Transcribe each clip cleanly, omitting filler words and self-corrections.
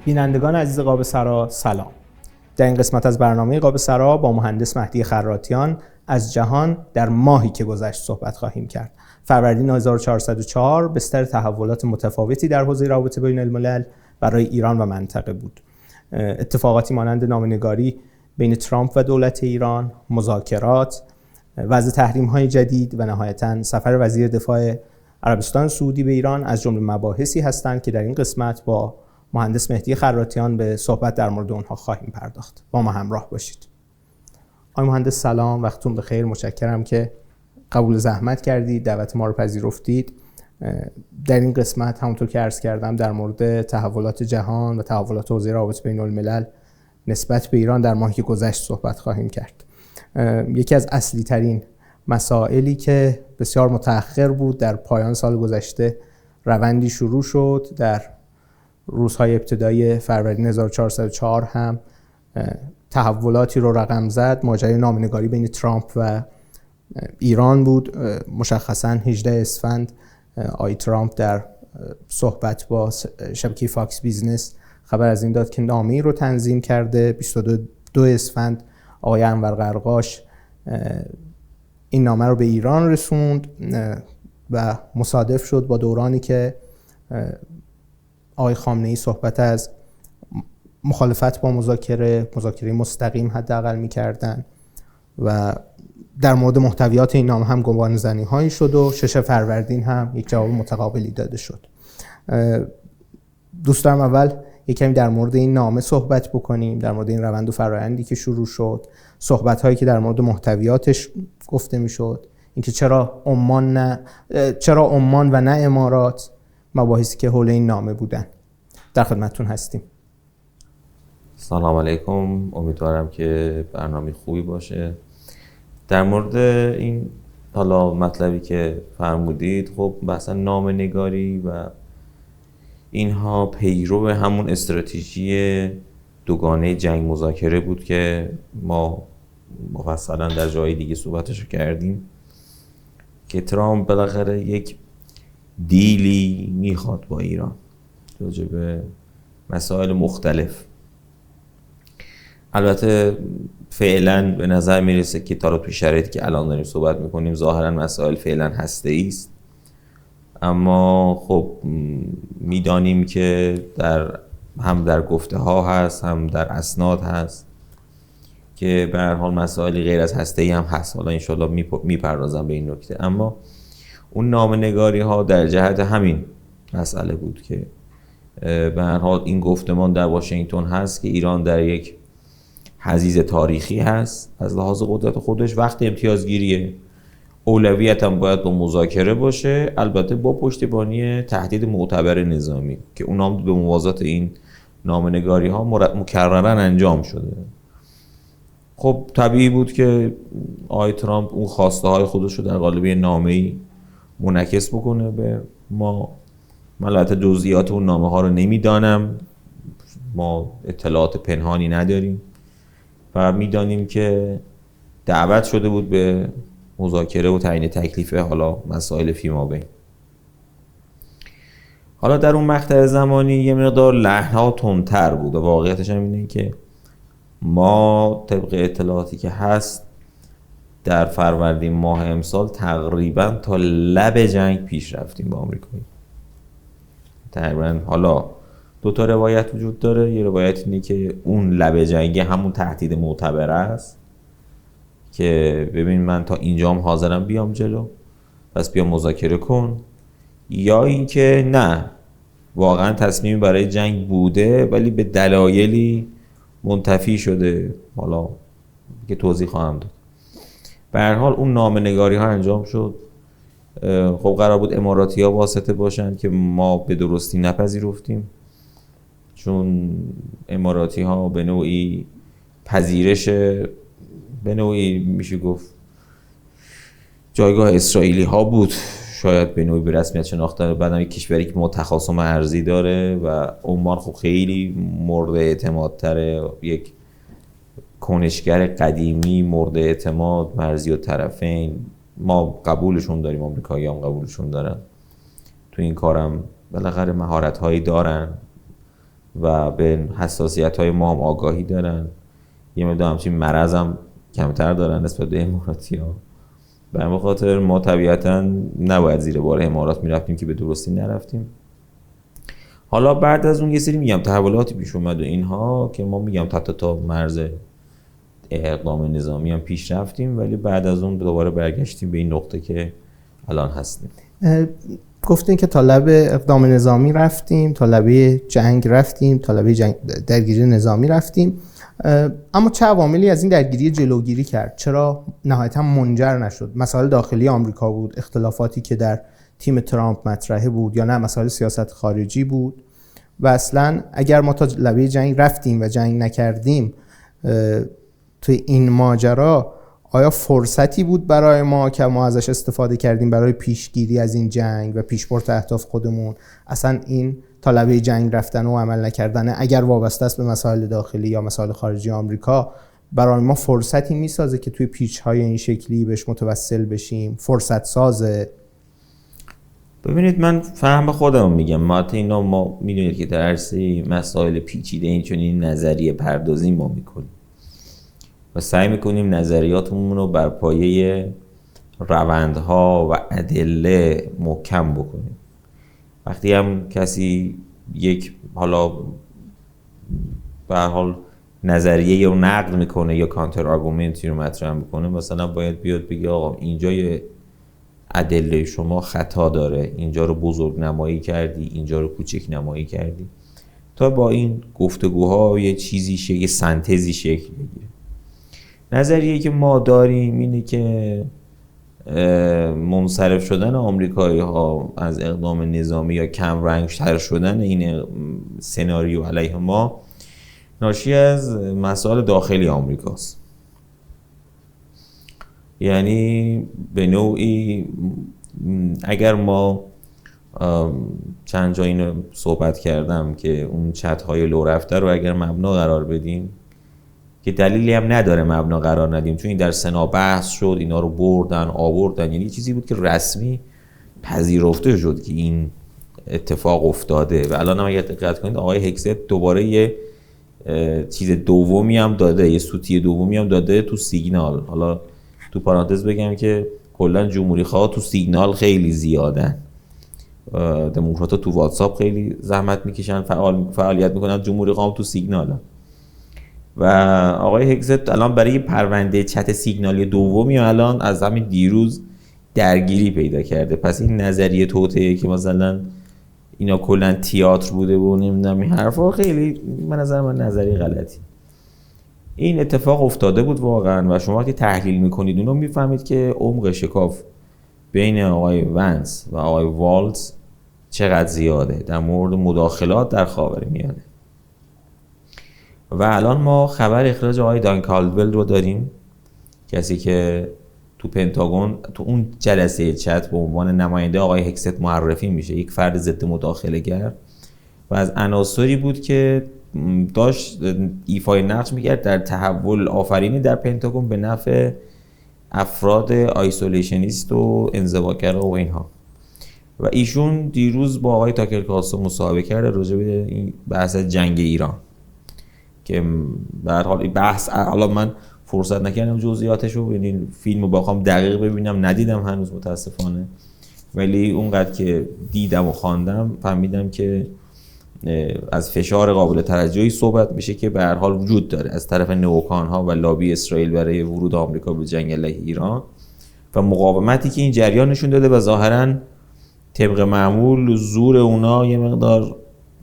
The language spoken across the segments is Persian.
بینندگان عزیز قاب سرا سلام. در این قسمت از برنامه قاب سرا با مهندس مهدی خراتیان از جهان در ماهی که گذشت صحبت خواهیم کرد. فروردین 1404 بستر تحولات متفاوتی در حوزه روابط بین الملل برای ایران و منطقه بود. اتفاقاتی مانند نامه‌نگاری بین ترامپ و دولت ایران، مذاکرات، وضع تحریم‌های جدید و نهایتاً سفر وزیر دفاع عربستان سعودی به ایران از جمله مباحثی هستند که در این قسمت با مهندس مهدی خراتیان به صحبت در مورد اونها خواهیم پرداخت. با ما همراه باشید. آقای مهندس سلام، وقتتون بخیر. متشکرم که قبول زحمت کردید، دعوت ما رو پذیرفتید. در این قسمت همونطور که عرض کردم در مورد تحولات جهان و تحولات حوزه روابط بین الملل نسبت به ایران در ماهی که گذشت صحبت خواهیم کرد. یکی از اصلی ترین مسائلی که بسیار متأخر بود در پایان سال گذشته روندی شروع شد. در روزهای ابتدایی فروردین 1404 هم تحولاتی رو رقم زد. ماجرای نامه‌نگاری بین ترامپ و ایران بود. مشخصاً 18 اسفند آقای ترامپ در صحبت با شبکه فاکس بیزنس خبر از این داد که نامه‌ای رو تنظیم کرده. 22 اسفند آقای انور قرقاش این نامه رو به ایران رسوند و مصادف شد با دورانی که آقای خامنه‌ای صحبت از مخالفت با مذاکره مستقیم حداقل می‌کردن و در مورد محتویات این نامه هم گمانه‌زنی‌هایی شد و 6 فروردین هم یک جواب متقابلی داده شد. دوست دارم اول یک کمی در مورد این نامه صحبت بکنیم، در مورد این روند و فرآیندی که شروع شد، صحبت‌هایی که در مورد محتویاتش گفته می‌شد، اینکه چرا عمان و نه امارات، مباحثی که حول این نامه بودن. در خدمتتون هستیم. سلام علیکم، امیدوارم که برنامه خوبی باشه. در مورد این حالا مطلبی که فرمودید، خب بحث نامه‌نگاری و اینها پیرو همون استراتژی دوگانه جنگ مذاکره بود که ما مفصلا در جای دیگه صحبتشو کردیم که ترامپ بالاخره یک دیلی میخواد با ایران راجع به مسائل مختلف. البته فعلا به نظر میرسه که تا توی شرایطی که الان داریم صحبت میکنیم ظاهرا مسائل فعلا هسته‌ای است، اما خب میدانیم که هم در گفته ها هست هم در اسناد هست که به هر حال مسائلی غیر از هسته‌ای هم هست. حالا انشالله میپردازم به این نکته، اما اون نامه‌نگاری ها در جهت همین مسئله بود که به هر حال این گفتمان در واشنگتن هست که ایران در یک حضیض تاریخی هست از لحاظ قدرت خودش. وقت امتیازگیریه، اولویت هم باید با مذاکره باشه، البته با پشتیبانی تهدید معتبر نظامی که اون هم به موازات این نامه‌نگاری ها مکرراً انجام شده. خب طبیعی بود که آقای ترامپ اون خواسته های خودش رو در قالب نامه‌ای منعکس بکنه به ما. من البته جزئیات اون نامه ها رو نمیدانم، ما اطلاعات پنهانی نداریم و میدانیم که دعوت شده بود به مذاکره و تعیین تکلیف حالا مسائل فیمابین. حالا در اون مقطع زمانی یه مقدار لحن‌ها تندتر بود و واقعیتش هم اینه که ما طبق اطلاعاتی که هست در فروردین ماه امسال تقریبا تا لب جنگ پیش رفتیم با آمریکایی. تقریبا حالا دو تا روایت وجود داره. یه روایت اینه که اون لب جنگ همون تهدید معتبر است که ببین من تا اینجام حاضرم بیام جلو، پس بیا مذاکره کن، یا اینکه نه واقعا تصمیمی برای جنگ بوده ولی به دلایلی منتفی شده، حالا که توضیح خواهم داد. به هر حال اون نامه‌نگاری ها انجام شد. خب قرار بود اماراتی ها واسطه باشن که ما به درستی نپذیرفتیم، چون اماراتی ها به نوعی پذیرش، به نوعی میشه گفت جایگاه اسرائیلی ها بود، شاید به نوعی به رسمیت شناخته. بعدم یک کشوری که تخاصم ارضی داره و عمان خب خیلی مورد اعتماد تره، یک کنشگر قدیمی مورد اعتماد، مرزی و طرفین. ما قبولشون داریم، آمریکایی هم قبولشون دارن، تو این کارم بالاخره مهارت هایی دارن و به حساسیت‌های ما هم آگاهی دارن. یه مقدار همچین مرض هم کمتر دارن نسبت به اماراتی‌ها. به همین خاطر ما طبیعتاً نباید زیر بار امارات میرفتیم که به درستی نرفتیم. حالا بعد از اون یه سری میگم تحولاتی پیش اومد و اینها که ما میگم تا مرز اقدام نظامی هم پیش رفتیم، ولی بعد از اون دوباره برگشتیم به این نقطه که الان هستیم. گفتین که تا لب اقدام نظامی رفتیم، تا لب جنگ رفتیم، تا لب درگیری نظامی رفتیم، اما چه عواملی از این درگیری جلوگیری کرد؟ چرا نهایتا منجر نشد؟ مسائل داخلی آمریکا بود، اختلافاتی که در تیم ترامپ مطرحه بود، یا نه مسائل سیاست خارجی بود؟ و اصلا اگر ما تا لبه جنگ رفتیم و جنگ نکردیم توی این ماجرا، آیا فرصتی بود برای ما که ما ازش استفاده کردیم برای پیشگیری از این جنگ و پیشبرد اهداف خودمون؟ اصلا این تا لبه جنگ رفتن و عمل نکردن اگر وابسته است به مسائل داخلی یا مسائل خارجی آمریکا، برای ما فرصتی میسازه که توی پیچ‌های این شکلی بهش متوسل بشیم؟ فرصت سازه؟ ببینید، من فهم خودم میگم، ما میدونید که در عرصه مسائل پیچیده این چنین نظریه پردازی ما میکنیم و سعی میکنیم نظریاتمون رو بر پایه روندها و ادله محکم بکنیم. وقتی هم کسی یک حالا به هر حال نظریه رو نقد میکنه یا کانتر آرگومنتی رو مطرح میکنه، مثلا باید بیاد بگه آقا اینجا یه ادله شما خطا داره، اینجا رو بزرگ نمایی کردی، اینجا رو کوچک نمایی کردی، تا با این گفتگوها یه چیزی یه سنتزی شکل بگیره. نظریه‌ای که ما داریم اینه که منصرف شدن آمریکایی‌ها از اقدام نظامی یا کم رنگ‌تر شدن این سناریو علیه ما ناشی از مسائل داخلی آمریکاست. یعنی به نوعی اگر ما چند جا اینو صحبت کردم که اون چت‌های لو رفته رو اگر مبنا قرار بدیم، که دلیلی هم نداره مبنا قرار ندیم، چون این در سنا بحث شد، اینا رو آوردن، یعنی چیزی بود که رسمی پذیرفته شد که این اتفاق افتاده. و الان هم اگر دقت کنید آقای هگست دوباره یه چیز دومی هم داده، یه سوتی دومی هم داده تو سیگنال. حالا تو پرانتز بگم که کلا جمهوری خواه تو سیگنال خیلی زیادن، دموکرات‌ها تو واتساپ خیلی زحمت میکشن، فعالیت میکنن، جمهوری خواه تو سیگنال. و آقای هگست الان برای پرونده چت سیگنالی دومی الان از همین دیروز درگیری پیدا کرده. پس این نظریه توطئه که مثلا اینا کلا تئاتر بوده و نمیدونم این حرفا، خیلی به نظر من نظریه غلطی. این اتفاق افتاده بود واقعا و شما وقتی تحلیل میکنید اونو میفهمید که عمق شکاف بین آقای ونس و آقای والتز چقدر زیاده در مورد مداخلات در خاورمیانه. و الان ما خبر اخراج آقای دان کالدول رو داریم، کسی که تو پنتاگون تو اون جلسه چت به عنوان نماینده آقای هگست معرفی میشه، یک فرد ضد مداخله گر و از عناصری بود که داشت ایفای نقش میکرد در تحول آفرینی در پنتاگون به نفع افراد آیسولیشنیست و انزواگرا و اینها. و ایشون دیروز با آقای تاکر کارلسون مصاحبه کرده راجع به این بحث جنگ ایران که به هر حال بحث، حالا من فرصت نکردم جزئیاتشو، یعنی فیلمو بخوام دقیق ببینم ندیدم هنوز متاسفانه، ولی اونقدر که دیدم و خواندم فهمیدم که از فشار قابل توجهی صحبت میشه که به هر حال وجود داره از طرف نئوکان‌ها و لابی اسرائیل برای ورود آمریکا به جنگ علیه ایران و مقاومتی که این جریان نشون داده و ظاهراً طبق معمول زور اونا یه مقدار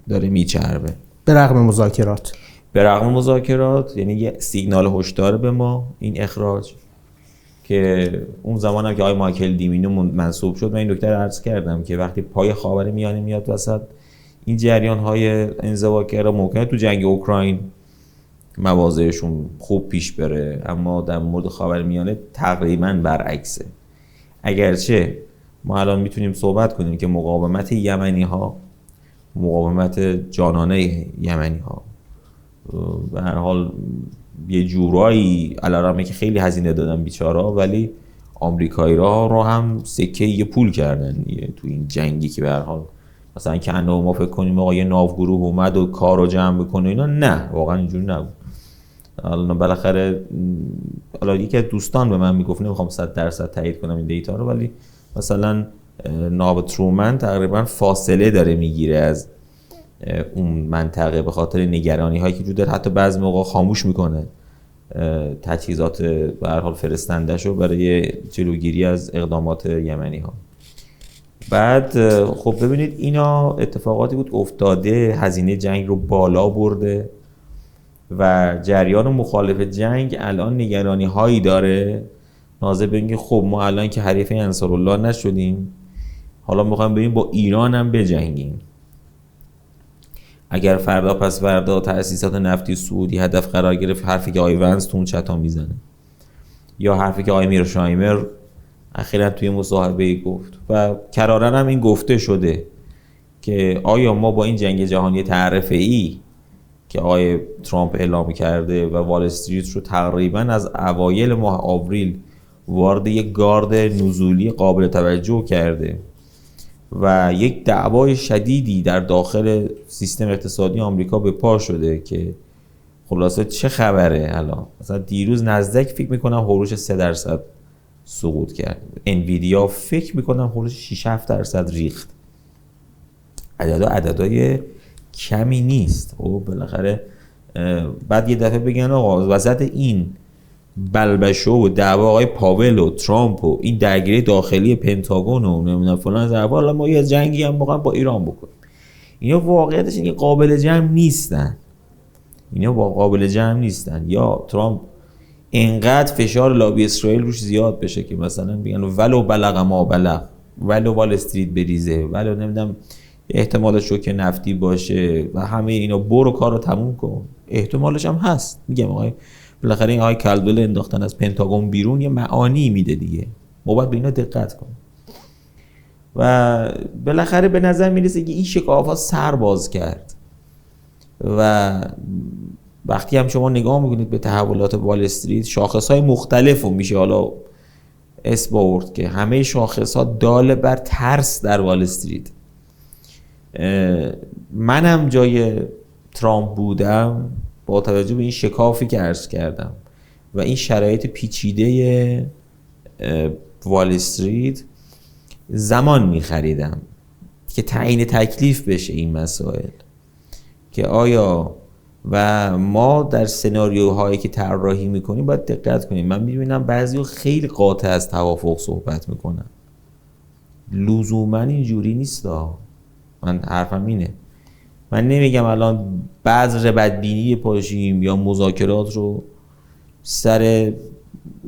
داره میچربه به رغم مذاکرات. یعنی یه سیگنال هشدار به ما این اخراج، که اون زمان هم که آقای مایکل دیمینو منصوب شد من این نکته رو عرض کردم که وقتی پای خاورمیانه میاد وسط، این جریان های انزواگرا ممکنه تو جنگ اوکراین مواضعشون خوب پیش بره، اما در مورد خاورمیانه تقریبا برعکسه. اگرچه ما الان میتونیم صحبت کنیم که مقاومت یمنی ها، مقاومت جانانه یمنی ها به هر حال یه جورایی علارمه که خیلی هزینه دادن بیچارا، ولی آمریکایی را رو هم سکه یه پول کردن تو این جنگی که به هر حال مثلا که ما فکر کنیم آقا یه ناو گروه اومد و کارو جمع بکنه اینا، نه واقعا اینجوری نبود. الان بالاخره یکی از دوستان به من میگفت، نمیخوام 100% تایید کنم این دیتا رو، ولی مثلا ناو ترومن تقریبا فاصله داره میگیره از اون منطقه به خاطر نگرانی هایی که وجود داره، حتی بعضی موقع خاموش میکنه تجهیزات به هر حال فرستنده‌شو برای جلوگیری از اقدامات یمنی ها. بعد خب ببینید اینا اتفاقاتی بود افتاده، هزینه جنگ رو بالا برده و جریان مخالف جنگ الان نگرانی هایی داره ناظر به اینکه خب ما الان که حریف انصارالله نشدیم، حالا میخوایم بریم با ایران هم بجنگیم. اگر فردا پس فردا تأسیسات نفتی سعودی هدف قرار گرفت، حرفی که آقای ونس تو اون چتا میزنه یا حرفی که آقای میرشایمر اخیراً توی مصاحبه گفت و کراراً هم این گفته شده که آیا ما با این جنگ جهانی تعرفه‌ای که آقای ترامپ اعلام کرده و وال استریت رو تقریباً از اوایل ماه آوریل وارد یک گارد نزولی قابل توجه کرده و یک دعوای شدیدی در داخل سیستم اقتصادی آمریکا به پا شده که خلاصه چه خبره الان. مثلا دیروز نزدیک فکر میکنم هولوش 3% سقوط کرد، انویدیا فکر میکنم هولوش 6-7% ریخت. عددهای کمی نیست. و بالاخره بعد یه دفعه بگن آقا وسط این بلبشو و دعوا آقای پاول و ترامپ و این درگیری داخلی پنتاگون و نمیدونم فلان حالا ما یه جنگی هم واقعا با ایران بکنیم. اینا واقعیتش اینه قابل جمع نیستن. یا ترامپ اینقدر فشار لابی اسرائیل روش زیاد بشه که مثلا بگن ولو بلغ ما بلغ، ولو وال استریت بریزه، ولو نمیدونم احتمال شوک نفتی باشه و همه اینا، برو کارو تموم کن. احتمالش هم هست. میگم آقای بالاخره این آقای کالدول انداختن از پنتاگون بیرون یه معانی میده دیگه، ما باید به اینا دقت کنیم. و بالاخره به نظر میرسه که این شکاف‌ها سر باز کرد و وقتی هم شما نگاه میکنید به تحولات وال استریت، شاخص‌های مختلف رو میشه حالا اسم برد که همه شاخص‌ها دال بر ترس در وال استریت. منم جای ترامپ بودم با توجه به این شکافی که عرض کردم و این شرایط پیچیده وال استریت زمان می‌خریدم که تعیین تکلیف بشه این مسائل، که آیا و ما در سناریوهایی که طراحی میکنیم باید دقت کنیم. من میبینم بعضی‌ها خیلی قاطع از توافق صحبت میکنن، لزوما اینجوری نیستا. من حرفم اینه، من نمیگم الان بذر بدبینی پاشیم یا مذاکرات رو سر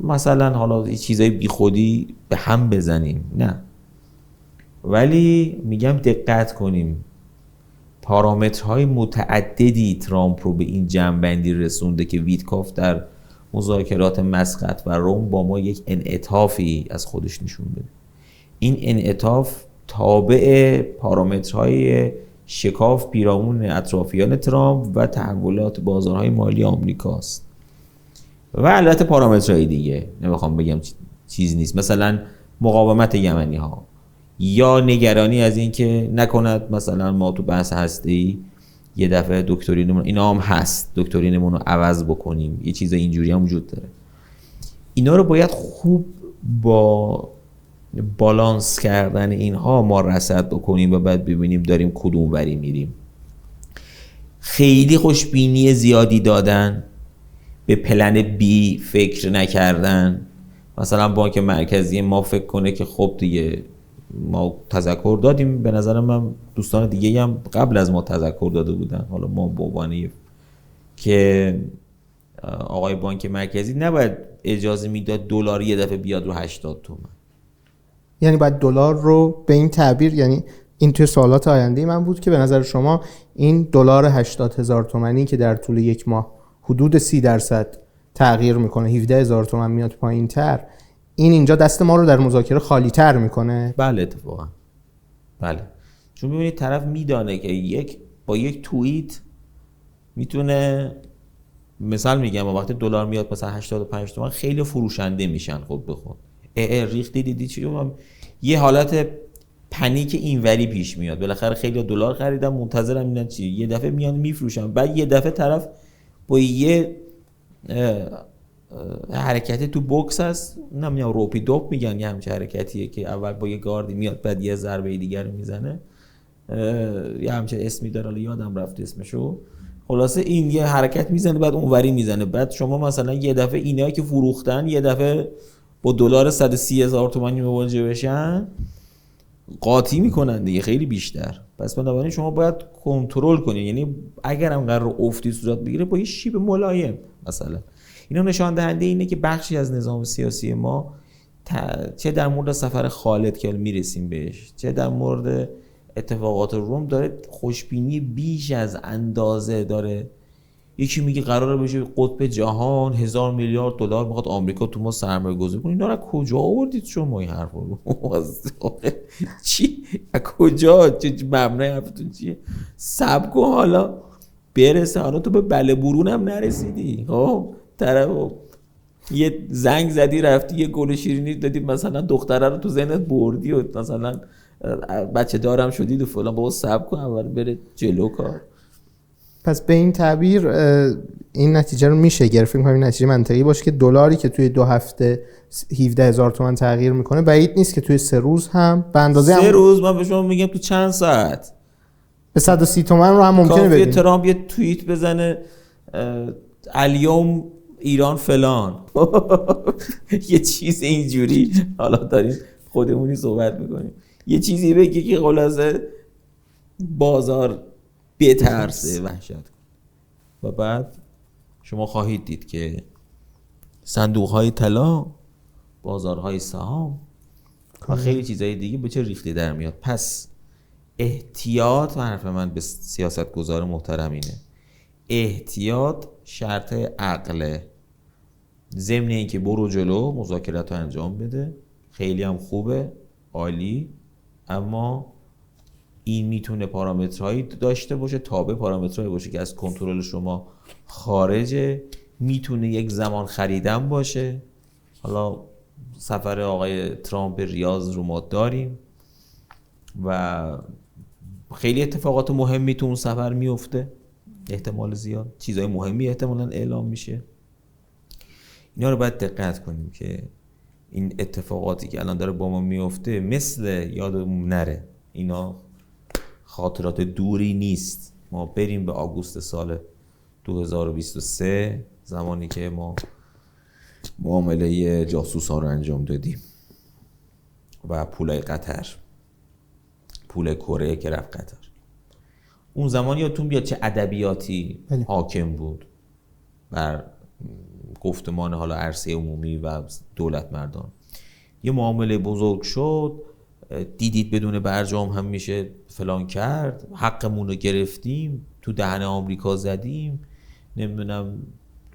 مثلا حالا چیزای بیخودی به هم بزنیم، نه، ولی میگم دقت کنیم. پارامترهای متعددی ترامپ رو به این جمع‌بندی رسونده که ویتکاف در مذاکرات مسقط و روم با ما یک انعطافی از خودش نشون بده. این انعطاف تابع پارامترهای شکاف پیرامون اطرافیان ترامپ و تحولات بازارهای مالی آمریکاست و البته پارامترهای دیگه نمیخوام بگم چیز نیست، مثلا مقاومت یمنی ها یا نگرانی از این که نکند مثلا ما تو بحث هسته‌ای یه دفعه دکترینمون، اینا هم هست، دکترینمون رو عوض بکنیم، یه چیز اینجوری هم وجود داره. اینا رو باید خوب با بالانس کردن اینها ما رصد بکنیم و بعد ببینیم داریم کدوم وری میریم. خیلی خوشبینی زیادی دادن، به پلن بی فکر نکردن. مثلا بانک مرکزی ما فکر کنه که خب دیگه ما تذکر دادیم، به نظر من دوستان دیگه هم قبل از ما تذکر داده بودن، حالا ما بابانه که آقای بانک مرکزی نباید اجازه میداد دلار یه دفعه بیاد رو 80 تومن. یعنی باید دلار رو به این تعبیر، یعنی این توی سوالات آینده من بود که به نظر شما این دلار 80,000 تومانی که در طول یک ماه حدود 30% تغییر میکنه، 17,000 تومان میاد پایین تر، این اینجا دست ما رو در مذاکره خالی تر میکنه؟ بله اتفاقا بله، چون ببینید طرف میدانه که با یک توییت میتونه، مثال میگم وقتی دلار میاد مثلا 85 تومان خیلی فروشنده میشن خود به خود، ریختی دیدی چی؟ یه حالت پنیک اینوری پیش میاد. بالاخره خیلی دلار خریدن منتظرم اینا چی یه دفعه میان میفروشن، بعد یه دفعه طرف با یه حرکتی تو بوکس هست، نمیدونم روپی دوپ میگن یه همچین حرکتیه که اول با یه گاردی میاد بعد یه ضربه دیگر رو میزنه، یه همچین اسمی داره حالا یادم رفت اسمشو. خلاصه این یه حرکت میزنه بعد اونوری میزنه، بعد شما مثلا یه دفعه اینایی که فروختن یه دفعه با دلار 130,000 تومانی مواجه بشن، قاطی میکنن دیگه خیلی بیشتر. پس بنابراین شما باید کنترل کنید، یعنی اگر هم قرار افتی صورت بگیره با یه شیب ملایم مثلا. اینا نشان دهنده اینه که بخشی از نظام سیاسی ما چه در مورد سفر خالد که میرسیم بهش، چه در مورد اتفاقات روم داره خوشبینی بیش از اندازه داره. یکی میگه قراره بشه قطب جهان، 1000 میلیارد دلار میخواد آمریکا تو ما سرمایه گذاری کنه. اینا رو کجا آوردید شما این حرفا رو؟ چی؟ از کجا؟ چه مبنای حرفتون چیه؟ صبر کن حالا برسه، حالا تو به بله برون هم نرسیدی. خب طرف یه زنگ زدی رفتی یه گل شیرینی دادی مثلا دختره رو تو ذهنت بردی و مثلا بچه دارم شدید و فلان. بابا صبر کن اول بره جلو کار. پس به این تعبیر این نتیجه رو میشه گرفت، فکر کنم این نتیجه منطقی باشه که دلاری که توی 2 هفته 17,000 تومان تغییر میکنه بعید نیست که توی 3 روز هم به اندازه 3 روز من به شما میگم تو چند ساعت به 130 تومان رو هم ممکنه ببینیم. ترامپ یه توییت بزنه الیوم ایران فلان یه چیز اینجوری، حالا داریم خودمونی صحبت میکنیم، یه چیزی بگی که خلاصه بازار بترسه وحشت. و بعد شما خواهید دید که صندوق‌های طلا، بازارهای سهام و خیلی چیزهای دیگه به چه ریختی در میاد. پس احتیاط، حرف من به سیاستگزار محترم اینه، احتیاط شرط عقله. ضمن این که برو جلو مذاکرات رو انجام بده، خیلی هم خوبه، عالی، اما این میتونه پارامترهایی داشته باشه، تابع پارامترهایی باشه که از کنترل شما خارجه. میتونه یک زمان خریدن باشه. حالا سفر آقای ترامپ به ریاض رو ما داریم و خیلی اتفاقات مهمی تو اون سفر میفته، احتمال زیاد چیزای مهمی احتمالاً اعلام میشه. اینا رو باید دقت کنیم که این اتفاقاتی که الان داره با ما میفته مثل یادمون نره، اینا خاطرات دوری نیست. ما بریم به آگوست سال 2023 زمانی که ما معامله جاسوس ها رو انجام دادیم و پولای قطر، پول کره که رفت قطر. اون زمان یادتون بیاد چه ادبیاتی حاکم بود بر گفتمان حالا عرصه عمومی و دولت مردان. یه معامله بزرگ شد، دیدید بدون برجام هم میشه فلان کرد، حقمون رو گرفتیم، تو دهن آمریکا زدیم، نمیدونم.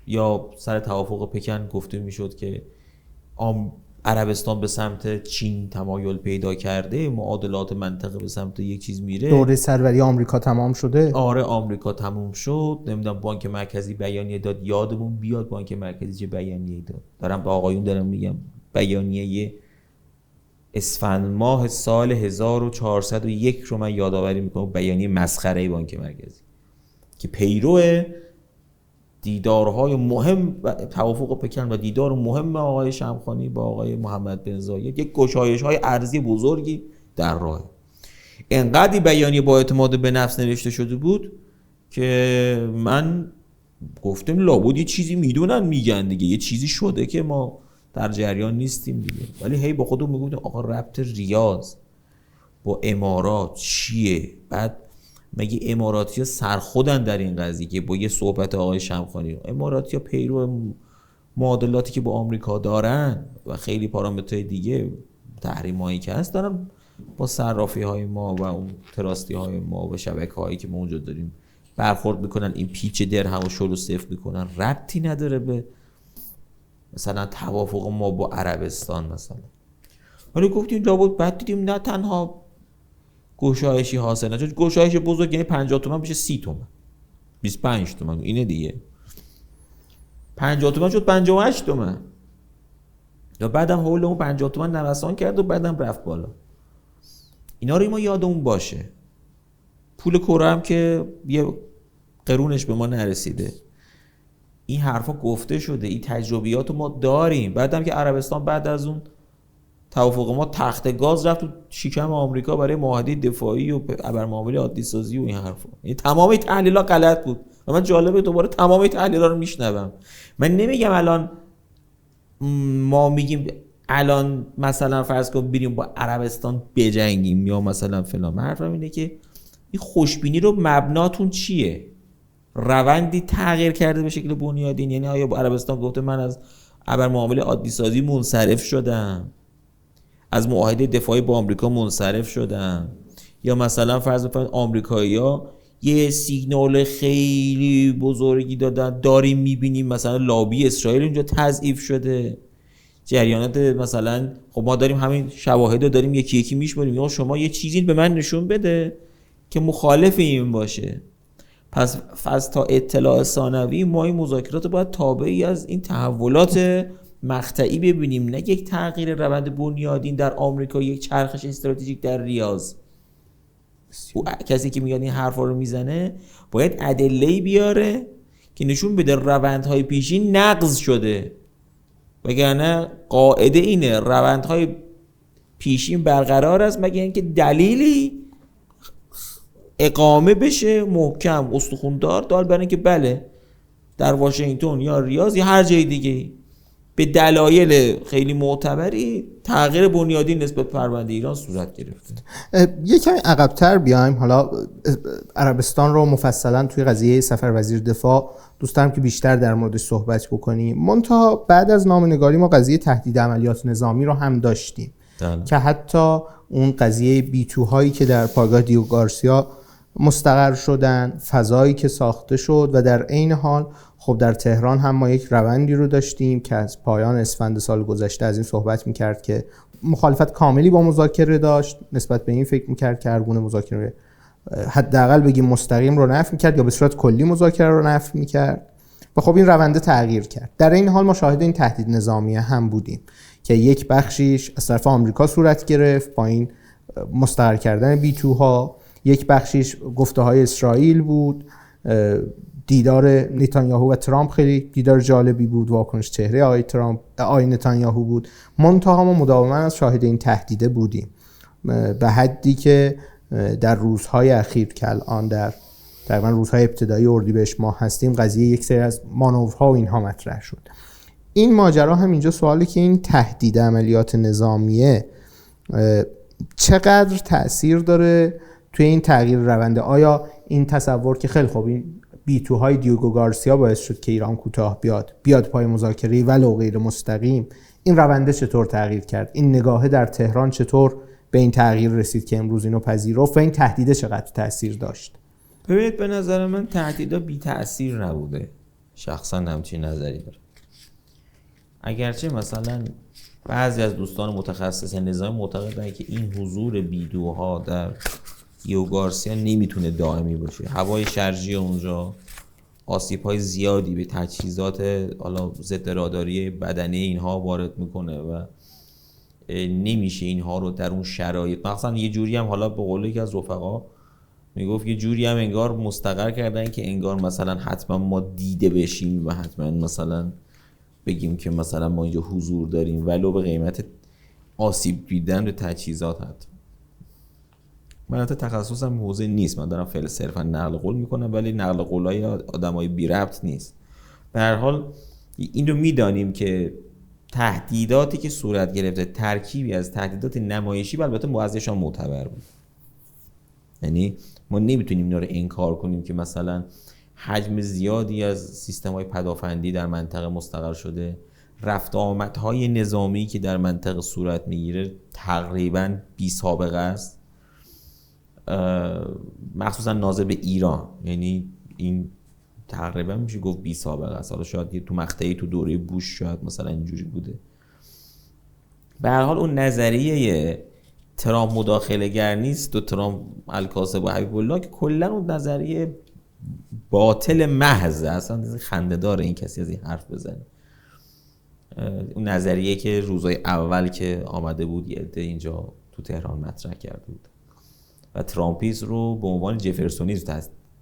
یا سر توافق پکن گفته میشد که عربستان به سمت چین تمایل پیدا کرده، معادلات منطقه به سمت یک چیز میره، دوره سروری آمریکا تمام شده. آره آمریکا تموم شد، نمیدونم بانک مرکزی بیانیه داد. یادمون بیاد بانک مرکزی چه بیانیه داد. دارم به آقایون دارم میگم، بیانیه اسفند ماه سال 1401 رو من یادآوری میکنم، بیانیه مسخره بانک مرکزی که پیرو دیدارهای مهم و توافق پکن و دیدار مهم آقای شمخانی با آقای محمد بن زاید، یک گشایش‌های ارزی بزرگی در راه. انقدر بیانیه با اعتماد به نفس نوشته شده بود که من گفتم لابد یه چیزی میدونن میگن دیگه، یه چیزی شده که ما در جریان نیستیم دیگه. ولی هی با خودم میگفتم آقا ربط ریاض با امارات چیه؟ بعد مگه اماراتی‌ها سرخودن در این قضیه که با یه صحبت آقای شمخانی، اماراتی‌ها پیرو معادلاتی که با آمریکا دارن و خیلی پارامترهای دیگه تحریمایی که هست دارن با صرافی‌های ما و اون تراستی‌های ما و شبکه‌هایی که ما اونجا داریم برخورد میکنن، این پیچ درهم و شل و صفر میکنن. ربطی نداره به مثلا توافق ما با عربستان مثلا. ولی گفتیم لابد، بعد دیدیم نه تنها گشایشی حاصل نشد، گشایش بزرگ یعنی 50 تومن بشه 30 تومن 25 تومن، اینه دیگه. 50 تومن شد 58 تومن و بعدم حول اون 50 تومن نوسان کرد و بعدم رفت بالا. اینا رو ما یادمون باشه. پول کره هم که یه قرونش به ما نرسیده. این حرفا گفته شده، این تجربیات رو ما داریم. بعدم که عربستان بعد از اون توافق ما تخت گاز رفت تو شکم آمریکا برای معاهده دفاعی و ابرمعامله عادی سازی و این حرفا. این تمام تحلیل‌ها غلط بود. و من جالبه دوباره تمام تحلیل‌ها رو میشنوم. من نمیگم الان ما میگیم الان مثلا فرض کن بریم با عربستان بجنگیم یا مثلا فلان. من حرفم اینه که این خوشبینی رو مبناتون چیه؟ روندی تغییر کرده به شکل بنیادین؟ یعنی آیا با عربستان گفته من از ابرمعامله عادی سازی منصرف شدم، از معاهده دفاعی با آمریکا منصرف شدم، یا مثلا فرض بفرمایید آمریکایی‌ها یه سیگنال خیلی بزرگی دادن، داریم میبینیم مثلا لابی اسرائیل اینجا تضعیف شده، جریانات مثلا خب ما داریم همین شواهد رو داریم یکی یکی میشماریم، یا شما یه چیزی به من نشون بده که مخالف این باشه. پس تا اطلاع ثانوی ما این مذاکرات باید تابعی از این تحولات مقطعی ببینیم، نه یک تغییر روند بنیادین در آمریکا، یک چرخش استراتژیک در ریاض. کسی که میاد این حرفا رو میزنه باید ادله‌ای بیاره که نشون بده روندهای پیشین نقض شده، وگرنه قاعده اینه روندهای پیشین برقرار است مگر اینکه دلیلی اقامه بشه محکم استخوندار دار برای اینکه بله در واشنگتن یا ریاض یا هر جای دیگه به دلایل خیلی معتبری تغییر بنیادی نسبت پرونده ایران صورت گرفته. یه کمی عقب‌تر بیایم، حالا عربستان رو مفصلا توی قضیه سفر وزیر دفاع دوست دارم که بیشتر در موردش صحبت بکنیم. منتها بعد از نامه‌نگاری ما قضیه تهدید عملیات نظامی رو هم داشتیم که حتی اون قضیه B2 هایی که در پایگاه دیگو گارسیا مستقر شدن، فضایی که ساخته شد و در عین حال خب در تهران هم ما یک روندی رو داشتیم که از پایان اسفند سال گذشته از این صحبت میکرد که مخالفت کاملی با مذاکره داشت، نسبت به این فکر میکرد که هر گونه مذاکره حداقل بگیم مستقیم رو نفی میکرد یا به صورت کلی مذاکره رو نفی میکرد و خب این رونده تغییر کرد. در این حال ما شاهد این تهدید نظامی هم بودیم که یک بخشیش از طرف آمریکا صورت گرفت با این مستقر کردن B2 ها، یک بخشیش گفته های اسرائیل بود. دیدار نتانیاهو و ترامپ خیلی دیدار جالبی بود، واکنش چهره آقای نتانیاهو بود. منتها ما مداوما از شاهد این تهدیده بودیم به حدی که در روزهای اخیر که الان در تقریبا روزهای ابتدایی اردیبهشت ماه هستیم قضیه یک سری از مانورها و اینها مطرح شد. این ماجرا هم اینجا سوالی که این تهدید عملیات نظامیه چقدر تأثیر داره توی این تغییر رونده؟ آیا این تصور که خیلی خوب این B2 های دیگو گارسیا باعث شد که ایران کوتاه بیاد پای مذاکره ولو غیر مستقیم، این رونده چطور تغییر کرد؟ این نگاهه در تهران چطور به این تغییر رسید که امروز اینو پذیرفت و این تهدیده چقدر تأثیر داشت؟ ببینید به نظر من تهدیدا بی تأثیر نبوده، شخصا همچین نظری دارم. اگرچه مثلا بعضی از دوستان متخصص نظام معتقدن که این حضور B2 ها در دیگو گارسیا نمیتونه دائمی باشه، هوای شرجی اونجا آسیب‌های زیادی به تجهیزات حالا ضد راداری بدنی اینها وارد میکنه و نمیشه اینها رو در اون شرایط، مثلا یه جوری هم حالا به قول یکی از رفقا میگفت یه جوری هم انگار مستقر کردن که انگار مثلا حتما ما دیده بشیم و حتما مثلا بگیم که مثلا ما اینجا حضور داریم ولو به قیمت آسیب دیدن به تجهیزات. حتی من حتی تخصصم حوزه نیست، من دارم صرفا نقل قول میکنم، ولی نقل قولای آدمای بی ربط نیست. به هر حال این رو میدانیم که تهدیداتی که صورت گرفته ترکیبی از تهدیدات نمایشی و البته بعضیشان معتبر بود. یعنی ما نمیتونیم اینا رو انکار کنیم که مثلا حجم زیادی از سیستم‌های پدافندی در منطقه مستقر شده، رفت آمدهای نظامی که در منطقه صورت میگیره تقریباً بی سابقه است، مخصوصا ناظر به ایران. یعنی این تقریبا میشه گفت بی سابقه است. حالا شاید تو مقطعی تو دوره بوش شاید مثلا اینجوری بوده. به هر حال اون نظریه ترامپ مداخله گر نیست و ترامپ الکاسب و حبیب الله که کلا اون نظریه باطل محض، اصلا خنده داره این کسی از این حرف بزنه. اون نظریه که روزای اول که آمده بود یه عده اینجا تو تهران مطرح کرده بود. و ترامپیسم رو به عنوان جفرسونیسم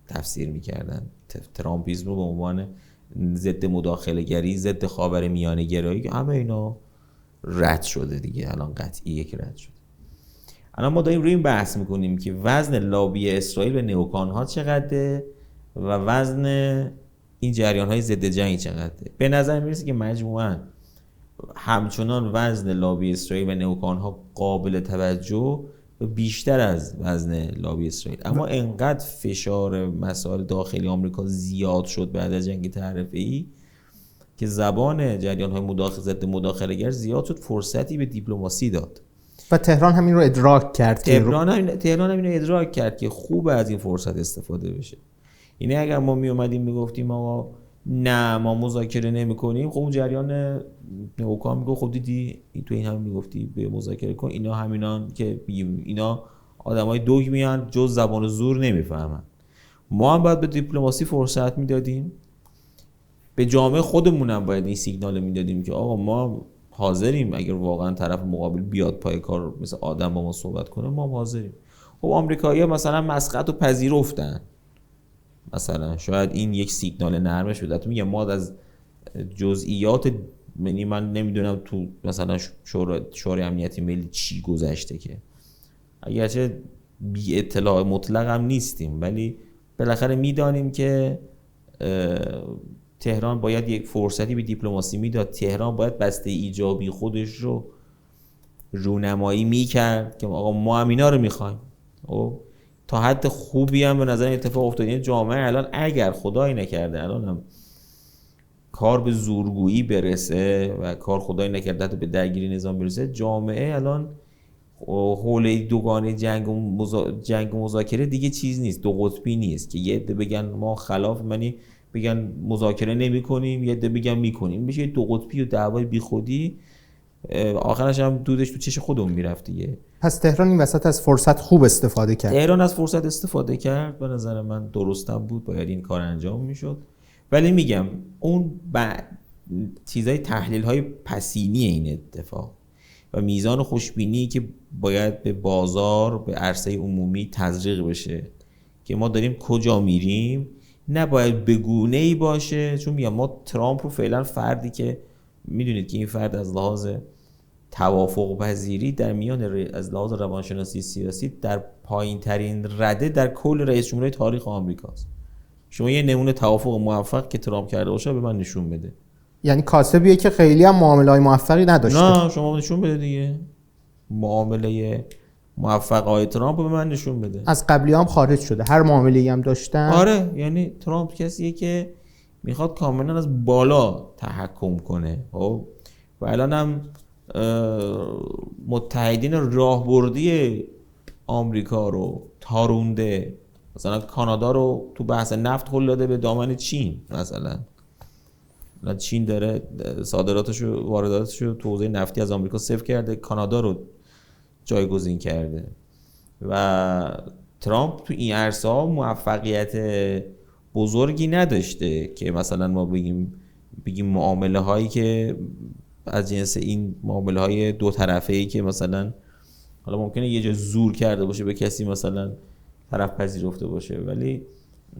تفسیر میکردن. ترامپیسم رو به عنوان ضد مداخله گری، ضد خاورمیانه گرایی، همه اینا رد شده دیگه، الان قطعی یک رد شده. الان ما داریم روی این بحث میکنیم که وزن لابی اسرائیل به نیوکان ها چقدره و وزن این جریان های ضد جنگ چقدره. به نظر میرسه که مجموعاً همچنان وزن لابی اسرائیل و نیوکان ها قابل توجه و بیشتر از وزن لابی اسرائیل، اما انقدر فشار مسائل داخلی آمریکا زیاد شد بعد از جنگ تعرفه‌ای که زبان جریان های ضد مداخله‌گر زیاد شد، فرصتی به دیپلماسی داد و تهران همین رو ادراک کرد. تهران همین رو ادراک کرد که خوبه از این فرصت استفاده بشه. اینه اگر ما می اومدیم میگفتیم آقا نه ما مذاکره نمی‌کنیم، خب اون جریان نیوکان میگه خب دیدی تو این هم میگفتی به مذاکره کن، اینا همینان که اینا آدمای دوگ میان جز زبان زور نمیفهمن. ما هم باید به دیپلماسی فرصت میدادیم، به جامعه خودمون هم باید این سیگنال میدادیم که آقا ما حاضریم اگر واقعا طرف مقابل بیاد پای کار مثل آدم با ما صحبت کنه، ما هم حاضریم. خب آمریکایی‌ها مثلا مسقط رو پذیرفتن، مثلا شاید این یک سیگنال نرمش بوده. تو میگم ما از جزئیات، یعنی من نمیدونم تو مثلا شورای امنیتی ملی چی گذشته، که اگرچه بی اطلاع مطلق هم نیستیم ولی بالاخره میدانیم که تهران باید یک فرصتی به دیپلماسی میداد. تهران باید بسته ایجابی خودش رو رونمایی میکرد که آقا ما هم اینا رو میخوایم. تا حد خوبی هم به نظر اتفاق افتاد. این جامعه الان اگر خدایی نکرده الان هم کار به زورگویی برسه و کار خدایی نکرده حتی به درگیری نظام برسه، جامعه الان حول دوگانه جنگ و مذاکره دیگه چیز نیست، دو قطبی نیست که یه عده بگن ما خلاف منی بگن مذاکره نمی کنیم، یه عده بگن می کنیم. میشه دو قطبی و دعوای بیخودی، آخرش هم دودش تو چش خودمون میرفت دیگه. پس تهران این وسط از فرصت خوب استفاده کرد. تهران از فرصت استفاده کرد، به نظر من درستم بود، باید این کار انجام میشد. ولی میگم اون چیزای تحلیل‌های پسینی این اتفاق و میزان خوشبینی که باید به بازار، به عرصه عمومی تزریق بشه که ما داریم کجا میریم، نباید به گونه‌ای باشه. چون میگم ما ترامپ رو فعلا فردی که میدونید که این فرد از لحاظ توافق پذیری در میان از لحاظ روانشناسی سیاسی در پایین ترین رده در کل رئیس جمهورهای تاریخ آمریکاست. شما یه نمونه توافق موفق که ترامپ کرده باشه به من نشون بده. یعنی کاسبیه که خیلی هم معامله‌های موفقی نداشته. نه شما نشون بده دیگه. معامله موفق آقای ترامپ به من نشون بده. از قبلی هم خارج شده، هر معامله‌ای هم داشتن. آره، یعنی ترامپ کسیه که میخواد کاملا از بالا تحکم کنه. خب و الان هم متحدین راهبردی آمریکا رو تارونده. مثلا کانادا رو تو بحث نفت هل داده به دامن چین. مثلا چین داره صادراتش و وارداتش رو تو حوزه نفتی از آمریکا صفر کرده، کانادا رو جایگزین کرده و ترامپ تو این عرصه ها موفقیت بزرگی نداشته که مثلا ما بگیم معامله هایی که از جنس این معامله های دو طرفه‌ای که مثلا حالا ممکنه یه جا زور کرده باشه به کسی، مثلا طرف پذیرفته باشه، ولی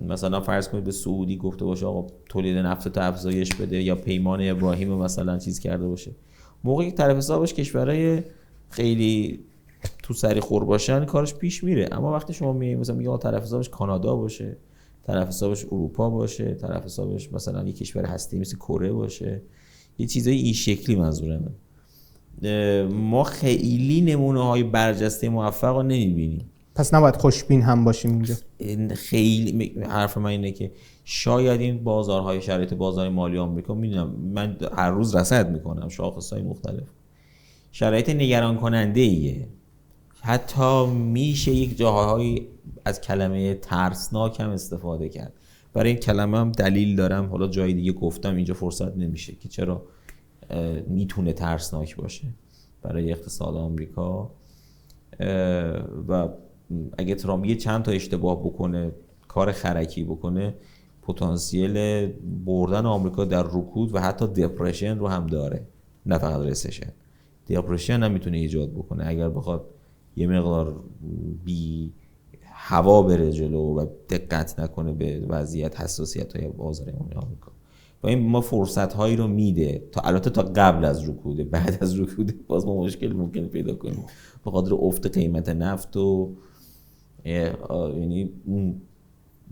مثلا فرض کنید به سعودی گفته باشه آقا تولید نفت تو افزایش بده، یا پیمان ابراهیم مثلا چیز کرده باشه. موقعی که طرف حسابش کشورهای خیلی تو سری خور باشن کارش پیش میره. اما وقتی شما مثلا میگه طرف حسابش کانادا باشه، طرف حسابش اروپا باشه، طرف حسابش مثلا یه کشور هسته‌ای مثل کره باشه، یه چیزای این شکلی منظورمه، ما خیلی نمونه‌های برجسته موفق رو نمی‌بینیم. پس نباید خوشبین هم باشیم اینجا. خیلی حرف من اینه که شاید این بازارهای شرایط بازار مالی آمریکا، میدونم من هر روز رصد میکنم شاخص‌های مختلف، شرایط نگران کننده ایه. حتی میشه یک جاهایی از کلمه ترسناک هم استفاده کرد. برای این کلمه هم دلیل دارم، حالا جای دیگه گفتم، اینجا فرصت نمیشه که چرا میتونه ترسناک باشه برای اقتصاد آمریکا. و اگه ترامپ یه چند تا اشتباه بکنه، کار خرکی بکنه، پتانسیل بردن آمریکا در رکود و حتی دپرشن رو هم داره، نه فقط رسشن. دپرشن هم میتونه ایجاد بکنه اگر بخواد یه مقدار بی هوا بره جلو و دقت نکنه به وضعیت حساسیت‌های بازار آمریکا. و این ما فرصت‌هایی رو میده البته تا قبل از رکود. بعد از رکود باز ما مشکل ممکنه پیدا کنیم به خاطر افت قیمت نفت و یعنی اون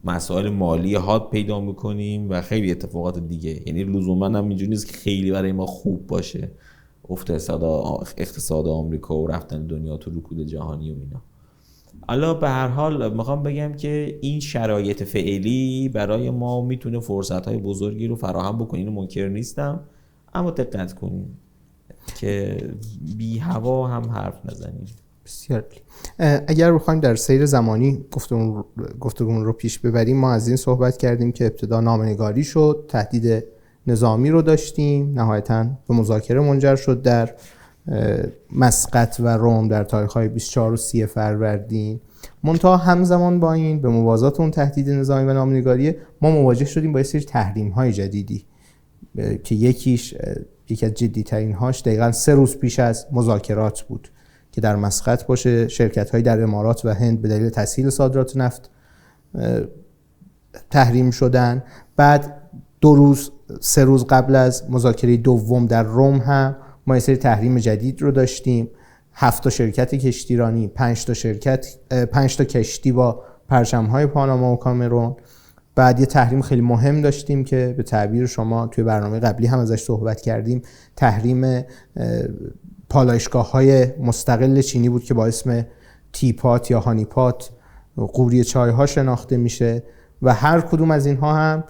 مسائل مالی حاد پیدا میکنیم و خیلی اتفاقات دیگه. یعنی لزوما هم اینجوری نیست که خیلی برای ما خوب باشه افت اقتصاد آمریکا و رفتن دنیا تو رکود جهانی و اینا. حالا به هر حال میخوام بگم که این شرایط فعلی برای ما میتونه فرصت‌های بزرگی رو فراهم بکنه، اینو منکر نیستم، اما دقت کنیم که بی هوا هم حرف نزنیم. بسیار. اگر بخوایم در سیر زمانی گفتگومون رو پیش ببریم، ما از این صحبت کردیم که ابتدا نامه‌نگاری شد، تهدید نظامی رو داشتیم، نهایتاً به مذاکره منجر شد در مسقط و روم در تاریخ‌های 24 و 30 فروردین. منتها همزمان با این به موازات اون تهدید نظامی و نامه‌نگاری ما مواجه شدیم با یه سری تحریم‌های جدیدی که یکی از جدی‌ترین هاش دقیقاً 3 روز پیش از مذاکرات بود که در مسقط باشه شرکت‌های در امارات و هند به دلیل تسهیل صادرات نفت تحریم شدن. بعد 3 روز قبل از مذاکره دوم در روم هم ما یه سری تحریم جدید رو داشتیم. 7 تا شرکت کشتیرانی، 5 تا کشتی با پرچم‌های پاناما و کامرون. بعد یه تحریم خیلی مهم داشتیم که به تعبیر شما توی برنامه قبلی هم ازش صحبت کردیم، تحریم پالایشگاه‌های مستقل چینی بود که با اسم تیپات یا هانیپات قوری چای‌ها شناخته میشه و هر کدوم از اینها هم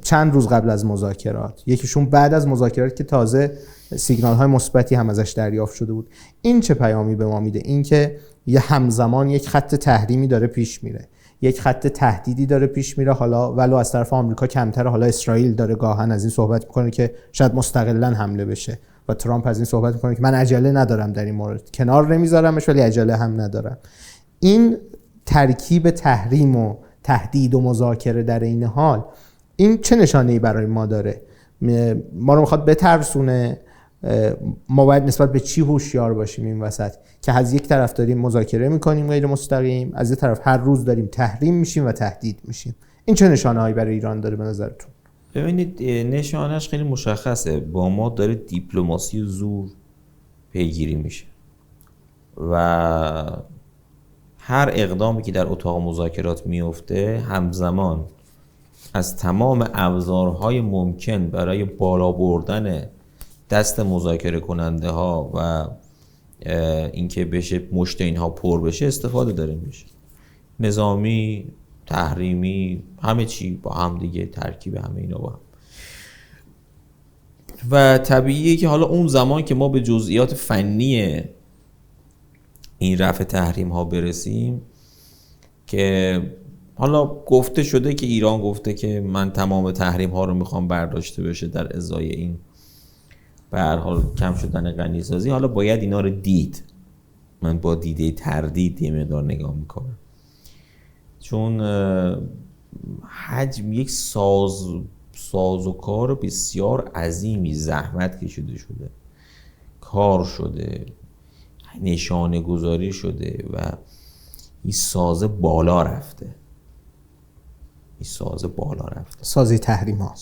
چند روز قبل از مذاکرات، یکیشون بعد از مذاکرات که تازه سیگنال‌های مثبتی هم ازش دریافت شده بود. این چه پیامی به ما میده؟ این که یه همزمان یک خط تحریمی داره پیش میره، یک خط تهدیدی داره پیش میره، حالا ولو از طرف آمریکا کمتر، حالا اسرائیل داره گاهن از این صحبت میکنه که شاید مستقلاً حمله بشه و ترامپ از این صحبت میکنه که من عجله ندارم در این مورد، کنار نمیذارمش ولی عجله هم ندارم. این ترکیب تحریم و تهدید و مذاکره در این حال، این چه نشانه‌ای برای ما داره؟ ما رو میخواد بترسونه؟ ما باید نسبت به چی هوشیار باشیم این وسط که از یک طرف داریم مذاکره میکنیم غیر مستقیم، از یک طرف هر روز داریم تحریم میشیم و تهدید میشیم؟ این چه نشانه‌هایی برای ایران داره به نظرتون؟ ببینید نشانش خیلی مشخصه، با ما داره دیپلماسی زور پیگیری میشه و هر اقدامی که در اتاق مذاکرات میفته همزمان از تمام ابزارهای ممکن برای بالا بردن دست مذاکره کننده ها و اینکه بشه مشت اینها پر بشه استفاده داره میشه. نظامی، تحریمی، همه چی با هم دیگه، ترکیب همه اینا با هم. و طبیعیه که حالا اون زمان که ما به جزئیات فنی این رفع تحریم ها برسیم که حالا گفته شده که ایران گفته که من تمام تحریم ها رو میخوام برداشته بشه در ازای این به هر حال کم شدن غنیسازی. حالا باید اینا رو دید. من با دیده تردید یه مقدار نگاه میکنم، چون حجم یک ساز و کار بسیار عظیمی زحمت کشیده شده، کار شده، نشانه گذاری شده و این سازه بالا رفته. سازه تحریم ها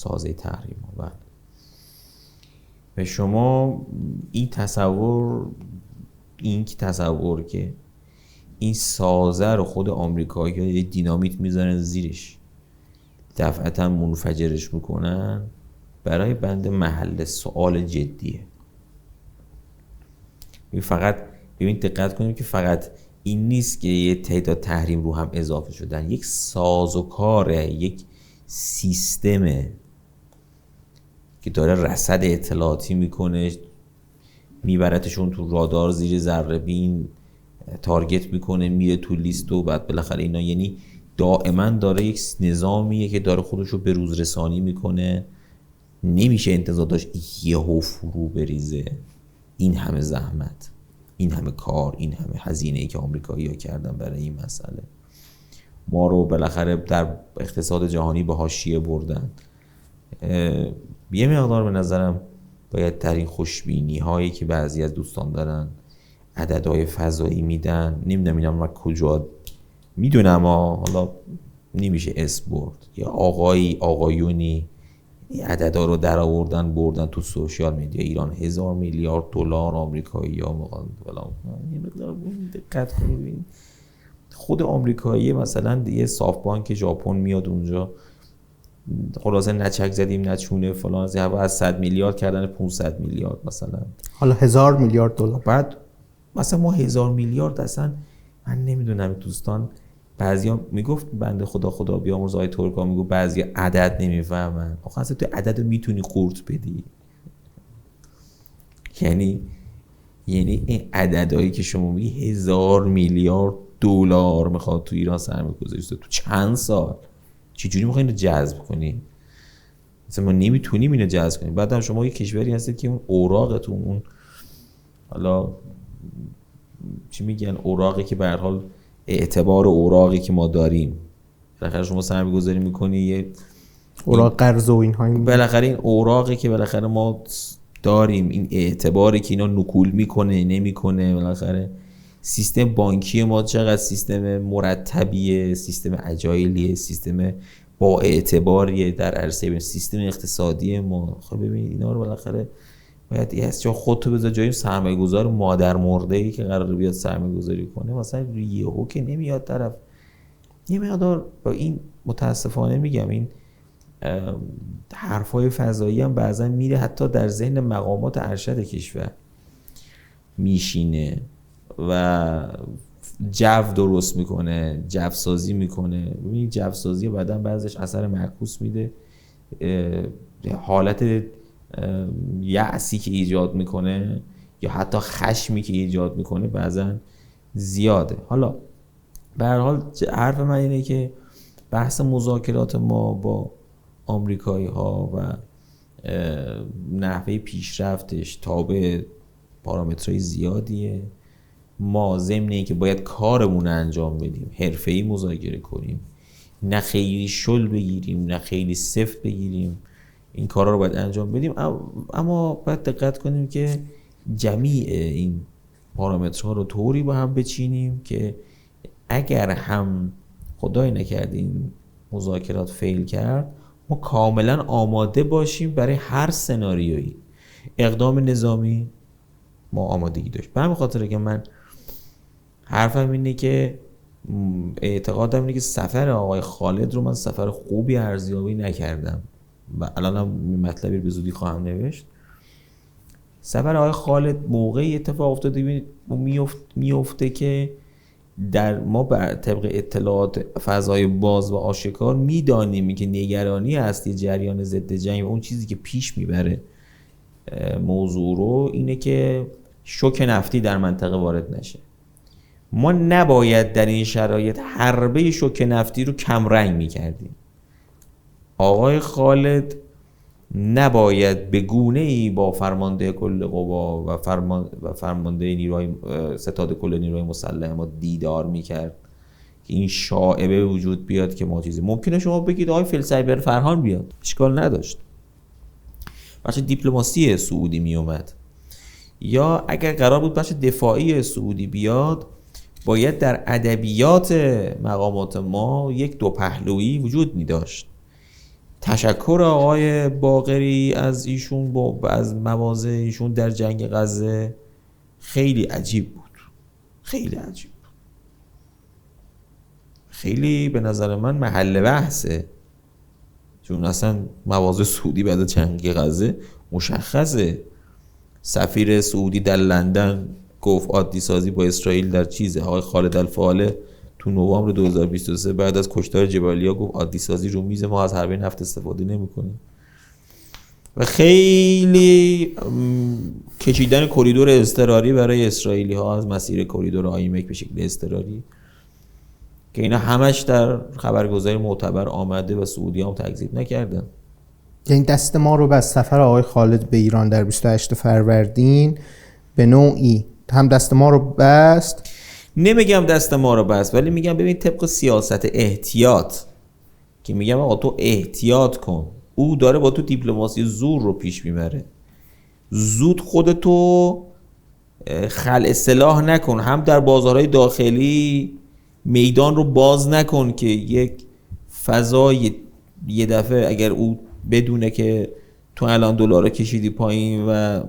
به شما این تصور که این سازه رو خود آمریکایی‌ها یه دینامیت میذارن زیرش، دفعتا منفجرش میکنن، برای بنده محل سوال جدیه. فقط ببین دقت کنیم که فقط این نیست که یه تعداد تحریم رو هم اضافه شدن، یک سازوکاره، یک سیستمه که داره رصد اطلاعاتی میکنه، میبرتشون تو رادار زیر ذره بین، تارگت میکنه، میره تو لیست و بعد بالاخره اینا، یعنی دائما داره یک نظامیه که داره خودشو به روز رسانی میکنه. نمیشه انتظار داشت یهو فرو بریزه. این همه زحمت، این همه کار، این همه هزینه‌ای که آمریکایی‌ها کردن برای این مسئله، ما رو بالاخره در اقتصاد جهانی به حاشیه بردن. یه مقدار به نظرم باید در این خوشبینی هایی که بعضی از دوستان دارن، عددهای فضایی میدن، نمیدونم اینا کجا میدونم حالا نمیشه اسم برد، یا آقایونی این عددا رو در آوردن بردن تو سوشیال میدیا ایران 1000 میلیارد دلار آمریکایی ها میخوان فلان. یه مقدار دقت کنید ببینید خود آمریکایی مثلا یه صاف بانک ژاپن میاد اونجا، خلاصه نچک زدیم نچونه فلان، از 100 میلیارد کردن 500 میلیارد مثلا، حالا 1000 میلیارد دلار. بعد مثلا ما 1000 میلیارد اصلا من نمیدونم. دوستان بعضیا میگفت بنده خدا بیامرز آقای ترکا میگو بعضیا عدد نمیفهمن. آخه اصلا تو عدد رو میتونی قورت بدی؟ یعنی این عددهایی که شما میگی 1000 میلیارد دلار میخواد تو ایران سرمایه گذاری تو چند سال، چجوری میخوای اینو جذب کنی؟ مثلا ما نمیتونیم اینو جذب کنیم. بعد هم شما یه کشوری هستید که اون اوراقتون، اون حالا چی میگن، اوراقی که به هر حال اعتبار اوراقی که ما داریم، بالاخره شما سرمایه گذاری میکنی یه اوراق قرض و اینها، بالاخره این اوراقی که بالاخره ما داریم، این اعتباری که اینا نکول میکنه نمیکنه، بالاخره سیستم بانکی ما چقدر سیستم مرتبیه، سیستم اجایلیه، سیستم با اعتباریه در عرصه سیستم اقتصادی ما. خب ببینید اینا رو بالاخره باید یه جا خودتو بذار جای سرمایه گذار مادر مرده ای که قراره بیاد سرمایه گذاری کنه. مثلا یهو که نمیاد طرف. یه مقدار با این متاسفانه میگم این حرفای فضایی هم بعضا میره حتی در ذهن مقامات ارشد کشور میشینه و جو درست میکنه، جو سازی میکنه. ببینید جو سازی بعدا بعضش اثر معکوس میده، حالت یأسی که ایجاد میکنه یا حتی خشمی که ایجاد میکنه بعضا زیاده. حالا به هر حال حرف من اینه که بحث مذاکرات ما با آمریکایی ها و نحوه پیشرفتش تابع پارامترهای زیادیه. ما ضمن اینکه باید کارمون انجام بدیم، حرفه‌ای مذاکره کنیم، نه خیلی شل بگیریم نه خیلی سفت بگیریم، این کارا رو باید انجام بدیم. اما باید دقت کنیم که جمیع این پارامترها رو طوری با هم بچینیم که اگر هم خدای نکرد این مذاکرات فیل کرد، ما کاملا آماده باشیم برای هر سناریویی. اقدام نظامی ما آمادگی داشت. به همین خاطره که من حرفم اینه که اعتقادم اینه که سفر آقای خالد رو من سفر خوبی ارزیابی نکردم و الانم مطلبی به زودی خواهم نوشت. سفر آقای خالد موقعی اتفاق افتاده میفته که در ما بر طبق اطلاعات فضای باز و آشکار میدانیم که نگرانی اصلی جریان ضد جنگ و اون چیزی که پیش میبره موضوع رو اینه که شوک نفتی در منطقه وارد نشه. ما نباید در این شرایط حربه شوک نفتی رو کمرنگ میکردیم. آقای خالد نباید به گونه‌ای با فرمانده کل قوا و فرمانده نیروهای ستاد کل نیروهای مسلح ما دیدار میکرد که این شائبه وجود بیاد که ما چیزی. ممکنه شما بگید آقای فیلسایبر فرهان بیاد، اشکال نداشت، بخش دیپلماسی سعودی میومد. یا اگر قرار بود بخش دفاعی سعودی بیاد، باید در ادبیات مقامات ما یک دو پهلویی وجود می داشت. تشکر آقای باقری از ایشون از مواضع ایشون در جنگ غزه خیلی عجیب بود، خیلی عجیب بود، خیلی به نظر من محل بحثه، چون اصلا مواضع سعودی بعد جنگ غزه مشخصه. سفیر سعودی در لندن گفت عادی سازی با اسرائیل در چیزه. آقای خالد الفاله تو نوامبر 2023 بعد از کشتار جبالیا گفت عادی سازی رو میز ما از حربه نفت استفاده نمی‌کنیم. و خیلی کشیدن کریدور اضطراری برای اسرائیلی ها از مسیر کریدور آیمک به شکل اضطراری که اینا همش در خبرگزاری معتبر آمده و سعودی هم تکذیب نکردن. یعنی دست ما رو بس سفر آقای خالد به ایران در 28 فروردین به نوعی هم دست ما رو بست. نمیگم دست ما رو بست، ولی میگم ببین طبق سیاست احتیاط که میگم آقا تو احتیاط کن، او داره با تو دیپلماسی زور رو پیش میبره. زود خودتو خلع سلاح نکن، هم در بازارهای داخلی میدان رو باز نکن که یک فضای یه دفعه اگر او بدونه که تو الان دلار کشیدی پایین و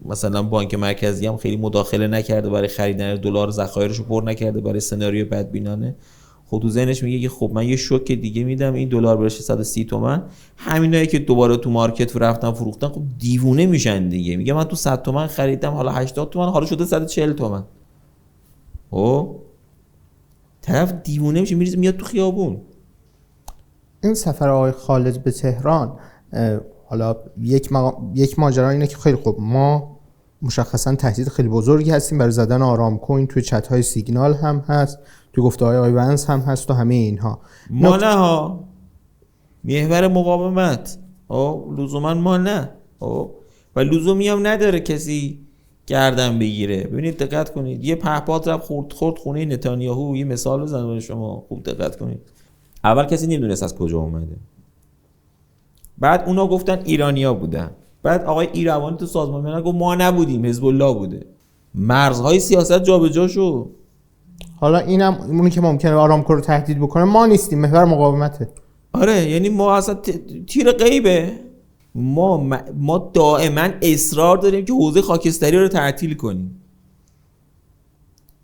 مثلا بانک مرکزی هم خیلی مداخله نکرده برای خریدن دلار، ذخایرشو پر نکرده برای سناریو بدبینانه، خب تو ذهنش میگه که خب من یه شوک دیگه میدم این دلار بشه 130 تومن، همینایی که دوباره تو مارکت رفتن فروختن خب دیوونه میشن دیگه، میگه من تو 100 تومن خریدم حالا 80 تومن حالا شده 140 تومن. او طرف دیوونه میشه میریزه میاد تو خیابون. این سفر آقای خالد به تهران، حالا یک ماجرا اینه که خیلی خوب ما مشخصا تهدید خیلی بزرگی هستیم برای زدن آرامکو، این توی چت های سیگنال هم هست، توی گفته های آقای ونس هم هست و همه اینها. ما نه ها محور مقاومت لزوما ما نه و لزومی هم نداره کسی گردن بگیره. ببینید دقت کنید، یه پهپاد رفت خورد خونه نتانیاهو، یه مثال بزنم شما خوب دقت کنید. اول کسی نمیدونست از کجا اومده، بعد اونا گفتن ایرانیا بودن، بعد آقای ایروانی تو سازمان ملل گفت ما نبودیم حزب الله بوده. مرزهای سیاست جابجا شد. حالا اینم اونی که ممکنه آرامکو رو تهدید بکنه ما نیستیم، محور مقاومته. آره یعنی ما اصلا تیر غیبه. ما دائما اصرار داریم که حوزه خاکستری رو تعطیل کنیم.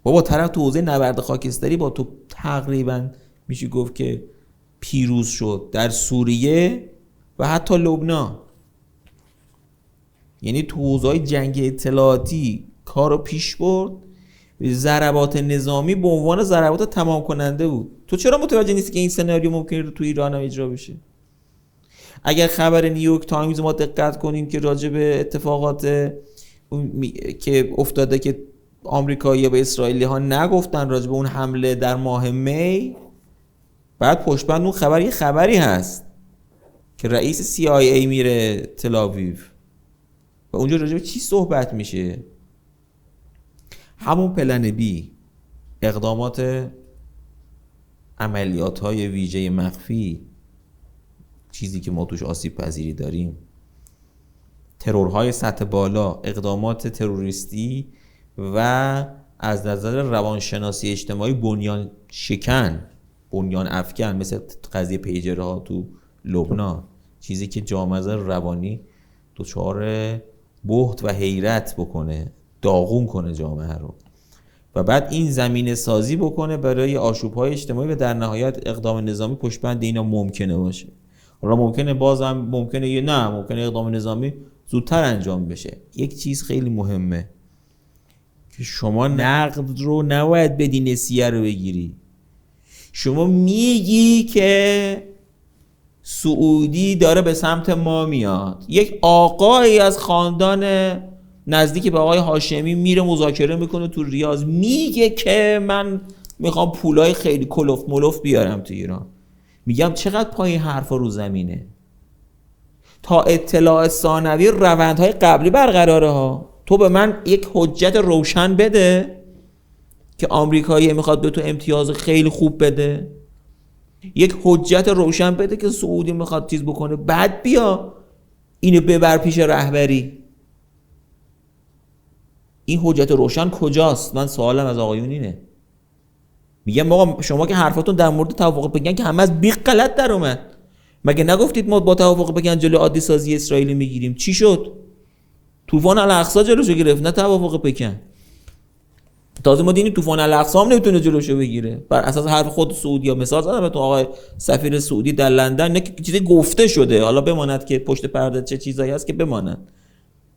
بابا طرف تو حوزه نبرد خاکستری با تو تقریبا میشه گفت که پیروز شد در سوریه و حتی لبنان. یعنی تو حوزه‌های جنگ اطلاعاتی کارو پیش برد، ضربات نظامی به عنوان ضربات تمام کننده بود. تو چرا متوجه نیستی که این سناریو ممکنه تو ایران هم اجرا بشه؟ اگر خبر نیویورک تایمز ما دقت کنیم که راجع به اتفاقات که افتاده که آمریکایی‌ها به اسرائیلی‌ها نگفتن راجع به اون حمله در ماه می، بعد پشتبند اون خبر یه خبری هست که رئیس CIA میره تل‌آویو و اونجا راجع به چی صحبت میشه؟ همون پلن بی، اقدامات عملیات‌های ویژه مخفی، چیزی که ما توش آسیب پذیری داریم، ترورهای سطح بالا، اقدامات تروریستی و از نظر روانشناسی اجتماعی بنیان شکن، بنیان افکن، مثل قضیه پیجرها تو لبنان، چیزی که جامعه روانی دچار بهت و حیرت بکنه، داغون کنه جامعه رو و بعد این زمینه سازی بکنه برای آشوب‌های اجتماعی و در نهایت اقدام نظامی پشتبند اینا ممکنه باشه. حالا ممکنه ممکنه اقدام نظامی زودتر انجام بشه. یک چیز خیلی مهمه که شما نقد رو نباید بدی نسیه رو بگیری. شما میگی که سعودی داره به سمت ما میاد، یک آقایی از خاندان نزدیک به آقای هاشمی میره مذاکره میکنه تو ریاض، میگه که من میخوام پولای خیلی کلوف ملوف بیارم تو ایران. میگم چقدر پایین حرفا رو زمینه. تا اطلاع ثانوی روندهای قبلی برقراره ها. تو به من یک حجت روشن بده که آمریکایی میخواد به تو امتیاز خیلی خوب بده، یک حجت روشن بده که سعودی میخواد چیز بکنه، بعد بیا اینو ببر پیش رهبری. این حجت روشن کجاست؟ من سوالم از آقایون اینه. میگم آقا شما که حرفاتون در مورد توافق پکن که همه از بیخ غلط در اومد. مگه نگفتید ما با توافق پکن جلوی عادی سازی اسرائیل میگیریم؟ چی شد؟ طوفان الاقصی جلوشو گرفت، نه توافق پکن. تازه ما دیدیم طوفان الاقصی هم نمیتونه جلوشو بگیره بر اساس حرف خود سعودی‌ها. مثال زدم بهتون، آقای سفیر سعودی در لندن، نه چیزی گفته شده، حالا بماند که پشت پرده چه چیزایی هست که بماند.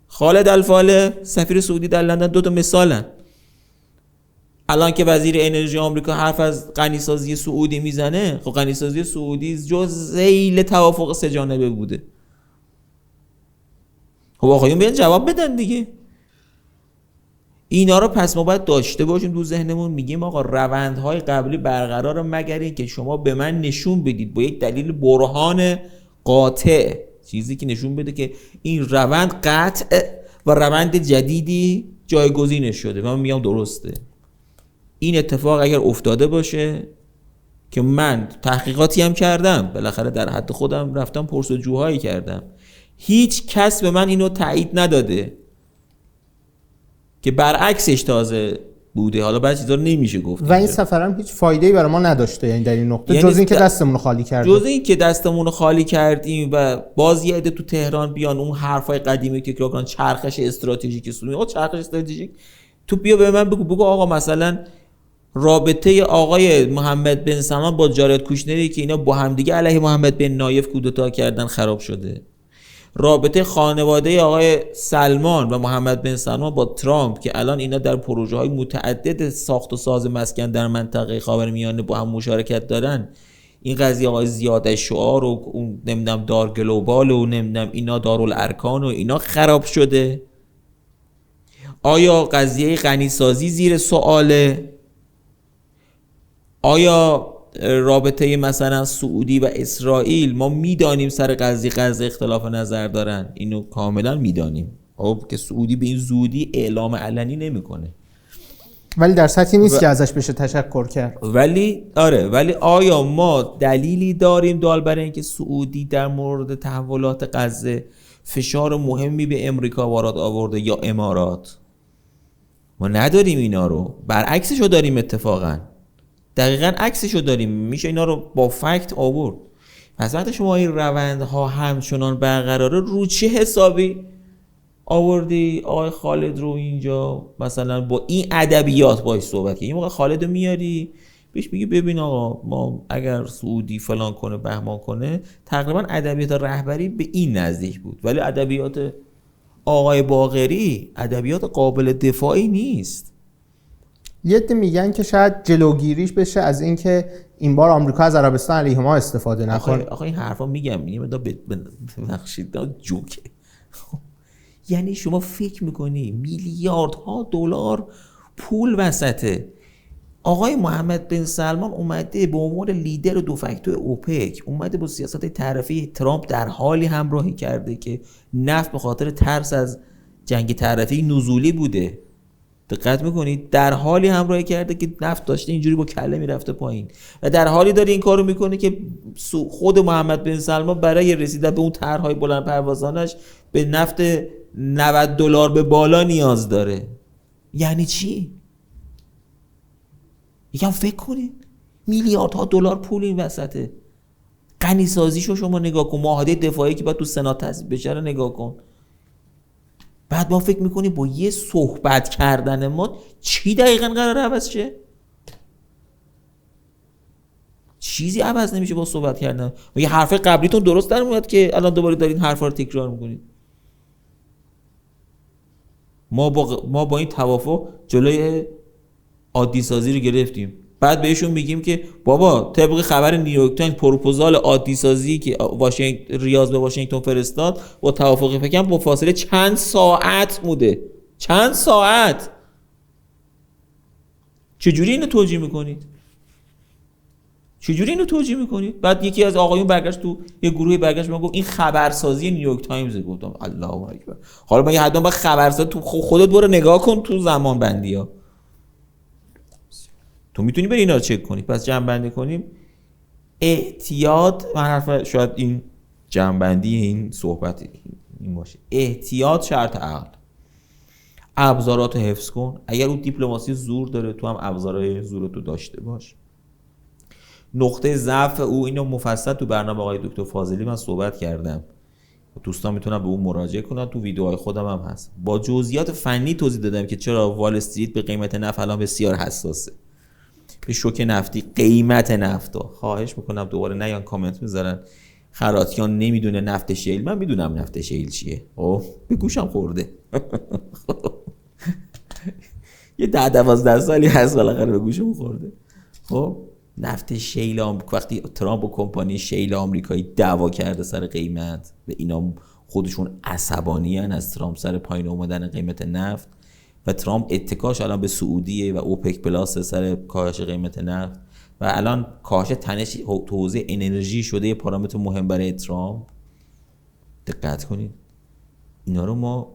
خالد الفاله سفیر سعودی در لندن دو تا مثالن. الان که وزیر انرژی آمریکا حرف از غنیسازی سعودی میزنه، خب غنیسازی سعودی جز ذیل توافق سه جانبه بوده. خب آقایون بیان جواب بدن دیگه. اینا رو پس ما باید داشته باشیم تو ذهنمون. میگیم آقا روندهای قبلی برقرار مگر این که شما به من نشون بدید با یک دلیل برهان قاطع، چیزی که نشون بده که این روند قطع و روند جدیدی جایگزینش شده. من میگم درسته. این اتفاق اگر افتاده باشه که من تحقیقاتی هم کردم، بالاخره در حد خودم رفتم پرسجوهایی کردم، هیچ کس به من اینو تایید نداده که برعکسش تازه بوده. حالا بعضی چیزا رو نمیشه گفت و این سفر هم هیچ فایده‌ای برای ما نداشته، یعنی در این نقطه، یعنی جز اینکه دستمون رو خالی کردیم. جز این که دستمون رو خالی کردیم و باز یه عده تو تهران بیان اون حرفای قدیمی که تکرار کنن، چرخش استراتژیک سومی. آقا چرخش استراتژیک تو بیا به من بگو آقا مثلا رابطه آقای محمد بن سلمان با جارد کوشنری که اینا با همدیگه علیه محمد بن نایف کودتا کردن خراب شده. رابطه خانواده آقای سلمان و محمد بن سلمان با ترامپ که الان اینا در پروژه‌های متعدد ساخت و ساز مسکن در منطقه خاورمیانه با هم مشارکت دارن. این قضیه آقای زیاد شعار و اون نمیدونم دار گلوبال و نمیدونم اینا دارالارکان و اینا خراب شده. آیا قضیه غنیسازی زیر سؤاله؟ آیا رابطه مثلا سعودی و اسرائیل، ما میدانیم سر قضیه اختلاف نظر دارن، اینو کاملا میدانیم، خب که سعودی به این زودی اعلام علنی نمیکنه، ولی در سطحی نیست که ازش بشه تشکر کرد. ولی آیا ما دلیلی داریم برای اینکه سعودی در مورد تحولات غزه فشار مهمی به امریکا وارد آورده یا امارات؟ ما نداریم اینا رو، برعکسشو داریم. اتفاقا دقیقاً عکسشو داریم، میشه اینا رو با فکت آورد. پس وقتی شما این روندها همچنان برقراره، رو چه حسابی آوردی آقای خالد رو اینجا مثلا با این ادبیات باهاش صحبت کنی؟ این موقع خالد رو میاری بهش میگی ببین آقا ما اگر سعودی فلان کنه بهمان کنه، تقریبا ادبیات رهبری به این نزدیک بود، ولی ادبیات آقای باقری ادبیات قابل دفاعی نیست. یه عده میگن که شاید جلوگیریش بشه از اینکه این بار آمریکا از عربستان علیه ما استفاده نکنه. آخه این حرفا میگم ببخشید جوکه. یعنی شما فکر میکنی میلیاردها دلار پول وسطه. آقای محمد بن سلمان اومده به عنوان لیدر دو فاکتور اوپک، اومده با سیاست طرفی ترامپ در حالی همراهی کرده که نفت به خاطر ترس از جنگ طرفی نزولی بوده. دقت میکنید؟ در حالی همراهی کرده که نفت داشته اینجوری با کله میرفته پایین، و در حالی داره این کارو میکنه که خود محمد بن سلمان برای رسیدن به اون طرحهای بلند پروازانش به نفت $90 به بالا نیاز داره. یعنی چی؟ یکم فکر کنید، میلیاردها دلار پول این وسطه. غنی سازیشو شما نگاه کن، معاهده دفاعی که باید تو سنا تصویب بشه رو نگاه کن. بعد ما فکر میکنیم با یه صحبت کردن ما چی دقیقاً قراره عوض شه؟ چیزی عوض نمیشه با صحبت کردن. یه حرف قبلیتون درست در اومد که الان دوباره دارین حرفا رو تکرار میکنید. ما با این توافق جلوی عادی سازی رو گرفتیم، بعد بهشون میگیم که بابا طبق خبر نیویورک تایمز پروپوزال عادی سازی که ریاض به واشنگتن فرستاد با توافق فکرم با فاصله چند ساعت بوده. چند ساعت. چجوری اینو توجیه میکنید؟ بعد یکی از آقایون برگشت تو یه گروهی برگشت گفت این خبرسازی نیویورک تایمز. گفتم الله اکبر. حالا من یه حتما با خبرساز تو خودت برو نگاه کن تو زمان بندی‌ها. تو میتونی بری اینا رو چک کنی. پس جمع بندی کنیم. احتیاط، من حرف شاید این جمع بندی این صحبت این باشه. احتیاط شرط عقل. ابزارات رو حفظ کن. اگر اون دیپلماسی زور داره، تو هم ابزارهای زور تو داشته باش. نقطه ضعف او، اینو مفصل تو برنامه آقای دکتر فاضلی من صحبت کردم، دوستان میتونن به اون مراجعه کنن، تو ویدیوهای خودم هم هست. با جزئیات فنی توضیح دادم که چرا وال استریت به قیمت نفت الان بسیار حساسه، به شوک نفتی، قیمت نفت. خواهش میکنم دوباره نیان کامنت میذارن خراتیان نمیدونه نفت شیل. من میدونم نفت شیل چیه، به گوشم خورده. یه 10-12 سالی هست بالاخره به گوشم خورده. خب نفت شیل وقتی ترامپ و کمپانی شیل آمریکایی دعوا کرده سر قیمت و اینا خودشون عصبانی هن از ترامپ سر پایین اومدن قیمت نفت، و ترامپ اتکاش الان به سعودیه و اوپک پلاس سر کاهش قیمت نفت، و الان کاهش تنش تو حوزه انرژی شده یه پارامتر مهم برای ترامپ. دقت کنید اینا رو ما.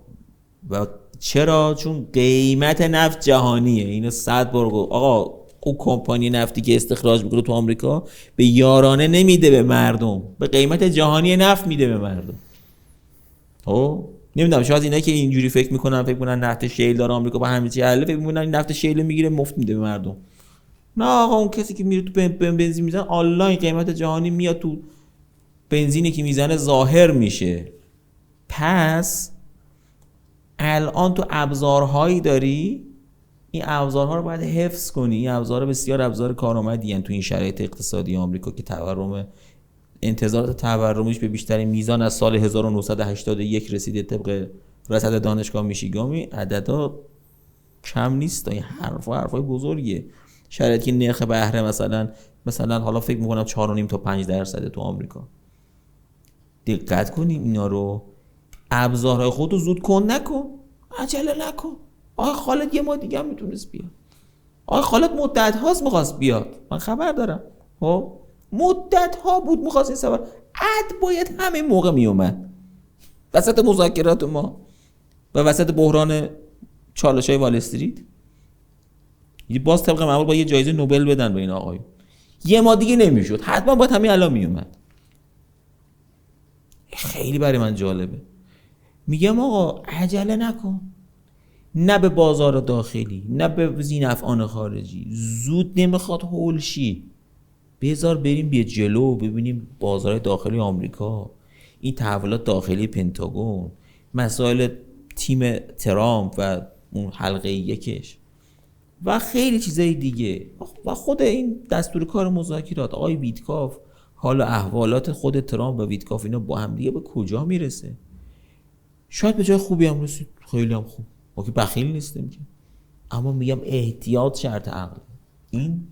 و چرا؟ چون قیمت نفت جهانیه. اینو 100 بار گفت آقا، او کمپانی نفتی که استخراج میکنه تو آمریکا به یارانه نمیده به مردم، به قیمت جهانی نفت میده به مردم. نمیدونم شاید اینا که اینجوری فکر میکنن نفت شیل داره آمریکا با همه چی حله، فکر میکنن این نفت شیل میگیره مفت میده به مردم. نه آقا، اون کسی که میره تو بنزین میزنه آنلاین قیمت جهانی میاد تو بنزینی که میزنه ظاهر میشه. پس الان تو ابزارهایی داری، این ابزارها رو باید حفظ کنی. این ابزار بسیار ابزار کارآمدی ان تو این شرایط اقتصادی آمریکا که انتظارات تورمش به بیشترین میزان از سال 1981 رسیده. طبق رصد دانشگاه میشیگامی عددا کم نیست. این حرفای بزرگیه. شرایطی که نرخ بهره مثلا حالا فکر میکنم 4.5 تا 5% تو آمریکا. دقت کنیم اینا رو. ابزارهای خودتو زود کن نکن، عجله نکن. آقای خالد یه ماه دیگه هم میتونست بیاد. آقای خالد مدت هاست میخواست بیاد، من خبر دارم. خب مدت ها بود میخواست این سفر. باید همین موقع میومد وسط مذاکرات ما و وسط بحران چالش‌های وال استریت. باز طبق معمول با یه جایزه نوبل بدن به این آقای. یه ماه دیگه نمیشد، حتما باید همین الان میومد. خیلی برای من جالبه. میگم آقا عجله نکن، نه به بازار داخلی نه به ذی‌نفعان خارجی. زود نمیخواد هول شی. بذار بریم بیا جلو، ببینیم بازار داخلی آمریکا، این تحولات داخلی پنتاگون، مسائل تیم ترامپ و اون حلقه یکش و خیلی چیزای دیگه و خود این دستور کار مذاکرات آقای ویتکاف. حالا احوالات خود ترامپ و ویتکاف اینا با هم دیگه به کجا میرسه؟ شاید به جای خوبی هم رسید، خیلی هم خوب. ما که بخیل نیستیم که، اما میگم احتیاط شرط عقل. این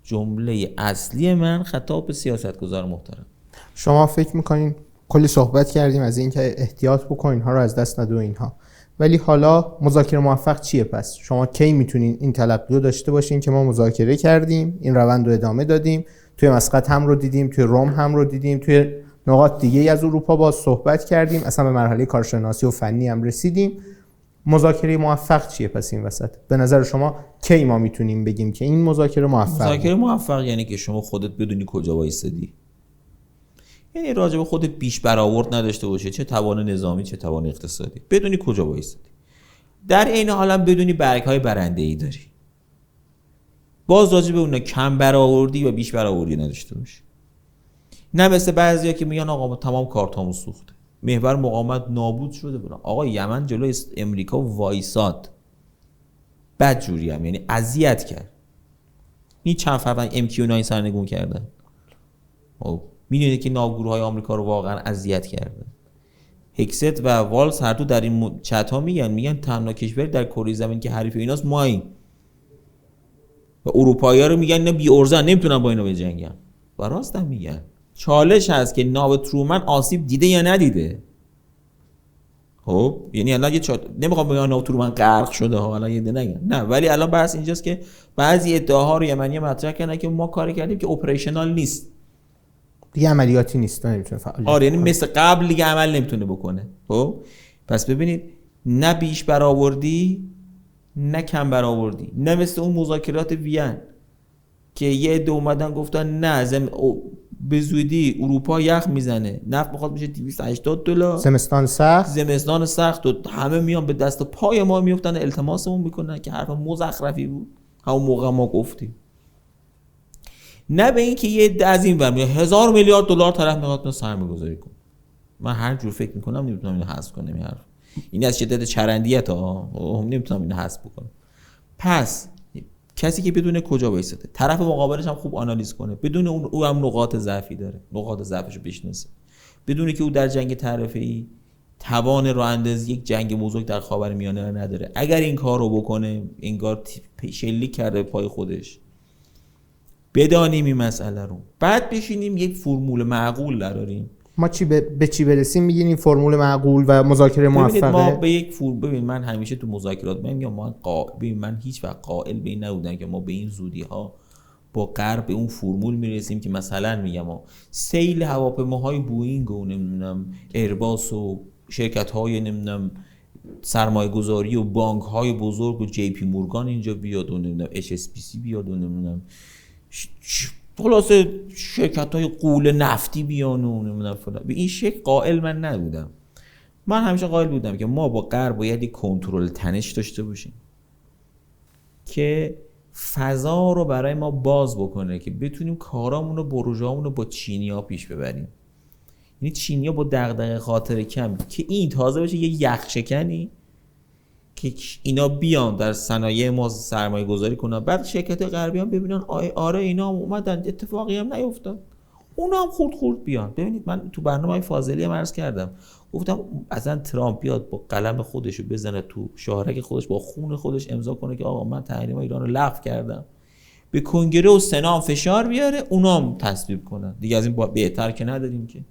جمله اصلی من خطاب به سیاستگزار محترم. شما فکر میکنین کلی صحبت کردیم از این که احتیاط بکنین ها رو از دست ندو اینها، ولی حالا مذاکره موفق چیه؟ پس شما کی میتونین این تلقی رو داشته باشین که ما مذاکره کردیم، این روند رو ادامه دادیم، توی مسقط هم رو دیدیم، توی روم هم رو دیدیم، توی نقاط دیگه از اروپا باز صحبت کردیم، اصلا به مرحله کارشناسی و فنی هم رسیدیم. مذاکره موفق چیه پس این وسط؟ به نظر شما کی ما میتونیم بگیم که این مذاکره موفق؟ مذاکره موفق یعنی که شما خودت بدونی کجا وایسادی. یعنی راجع به خودت بیش برآورد نداشته باشه، چه توان نظامی چه توان اقتصادی، بدونی کجا وایسادی. در عین حال هم بدونی برگ‌های برنده‌ای داری. باز راجع به اون کم برآوردی و بیش برآوردی نداشته باشی. نه مثل بعضیا که میگن آقا تمام کارتامون سوخته، محور مقاومت نابود شده برام. آقا یمن جلوی امریکا وایساد، بد جوری هم یعنی اذیت کرد. این چند فرمان MQ9 سرنگون کردن. خب میدونید که ناوگروهای آمریکا رو واقعا اذیت کردن. هکست و والز هر دو در این چت ها میگن تنها کشور در کره زمین که حریف ایناست ماییم. و اروپایی‌ها رو میگن اینا بی ارزن نمیتونن با اینا بجنگن. و راست هم میگن. چالش هست که ناو ترومن آسیب دیده یا ندیده. خب یعنی الان نمیخوام بگم ناو ترومن غرق شده ها، الان یه نگن نه، ولی الان بحث اینجاست که بعضی ادعاها رو یمنی مطرح کردن که ما کاری کردیم که اپریشنال نیست، دیگه عملیاتی نیست، نمیتونه فعالیت. آره یعنی مثل قبل دیگه عمل نمیتونه بکنه. خب پس ببینید نه بیش برآوردی نه کم برآوردی، نه مثل اون مذاکرات وین که یه عده اومدن گفتن نه به زودی اروپا یخ میزنه، نفت میخواد بشه $280، زمستان سخت و همه میان به دست و پای ما میفتن التماسمون میکنن که حرف مزخرفی بود همون موقع ما گفتیم. نه به این که یه عده از این ور $1000 میلیارد طرف میخواد سرمایه‌گذاری کنه. من هر جور فکر میکنم نمیتونم اینو حذف کنم. این حرف این از شدت چرندیت ها، نمیتونم اینو حذف بکنم. پس کسی که بدون کجا وایساده، طرف مقابلش هم خوب آنالیز کنه، بدون او هم نقاط ضعفی داره، نقاط ضعفشو بشناسه، بدونه که او در جنگ طرفه‌ای توان راه اندازی یک جنگ بزرگ در خاورمیانه رو نداره. اگر این کار رو بکنه انگار شلیک کرده به پای خودش. بدانیم این مسئله رو، بعد بشینیم یک فرمول معقول دراریم. ما به چی برسیم میگین این فرمول معقول و مذاکره موفقه؟ ما به یک ببین من همیشه تو مذاکرات میگم من هیچ وقت قائل به این نبودم که ما به این زودی ها با غرب به اون فرمول میرسیم که مثلا میگم سیل هواپیماهای بوئینگ و نمیدونم ایرباس و شرکت های نمیدونم سرمایه گذاری و بانک های بزرگ و جی پی مورگان اینجا بیاد و نمیدونم HSBC بیاد و نمیدونم خلاصه شرکت های غول نفتی بیان و نمیدونم فلان. به این شکل قائل من نبودم. من همیشه قائل بودم که ما با غرب باید یک کنترل تنش داشته باشیم که فضا رو برای ما باز بکنه که بتونیم کارامون و پروژه‌امون رو با چینی‌ها پیش ببریم. یعنی چینی‌ها با دغدغه خاطر کم که این تازه بشه یه یخشکنی که اینا بیان در صنایع ما سرمایه گذاری کنن، بعد شرکت غربی هم ببینن آره اینا هم اومدن اتفاقی هم نیفتاد، اونا هم خورد بیان. ببینید من تو برنامه فاضلی هم عرض کردم، گفتم اصلا ترامپ بیاد با قلم خودش رو بزنه تو شاهرگ خودش با خون خودش امضا کنه که آقا من تحریم ایران رو لغو کردم، به کنگره و سنا فشار بیاره، اونا هم تصویب کنن دیگه. از این بهتر که نداریم که.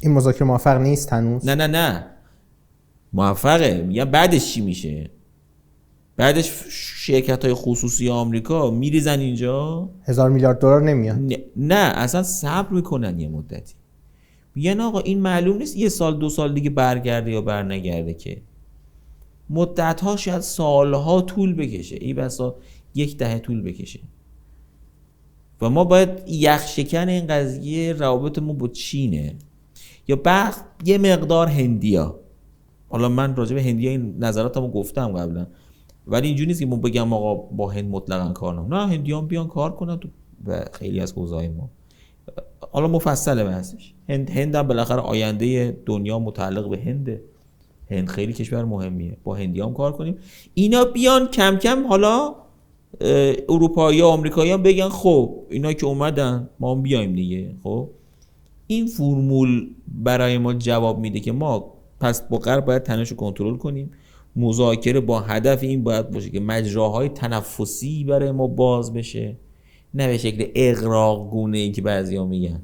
این مذاکره موفق نیست هنوز؟ نه موفقه. یا بعدش چی میشه؟ بعدش شرکت‌های خصوصی آمریکا میریزن اینجا، 1000 میلیارد دلار نمیاد. نه اصلا صبر میکنن یه مدتی، میگن آقا این معلوم نیست یه سال 2 سال دیگه برگرده یا برنگرده، که مدت‌ها شاید سالها طول بکشه، ای بسا 10 دهه طول بکشه. و ما باید یخشکن این قضیه روابطمون با چینه یا یه مقدار هندیا. حالا من راجع به هندیا این نظراتمو گفتم قبلا، ولی اینجوری نیست که ما بگم آقا با هند مطلقاً کار نه هندیان بیان کار کنن تو خیلی از حوزه‌های ما. حالا مفصله بحثش. هند هم بالاخره آینده دنیا متعلق به هنده. هند خیلی کشور مهمیه، با هندیام کار کنیم. اینا بیان کم کم، حالا اروپایی و آمریکایی هم بگن خب اینا که اومدن ما هم بیایم دیگه. خب این فرمول برای ما جواب میده که ما پس با غرب باید تنش رو کنترل کنیم. مذاکره با هدف این باید باشه که مجراهای تنفسی برای ما باز بشه، نه به شکل اغراق گونه ای که بعضیا میگن،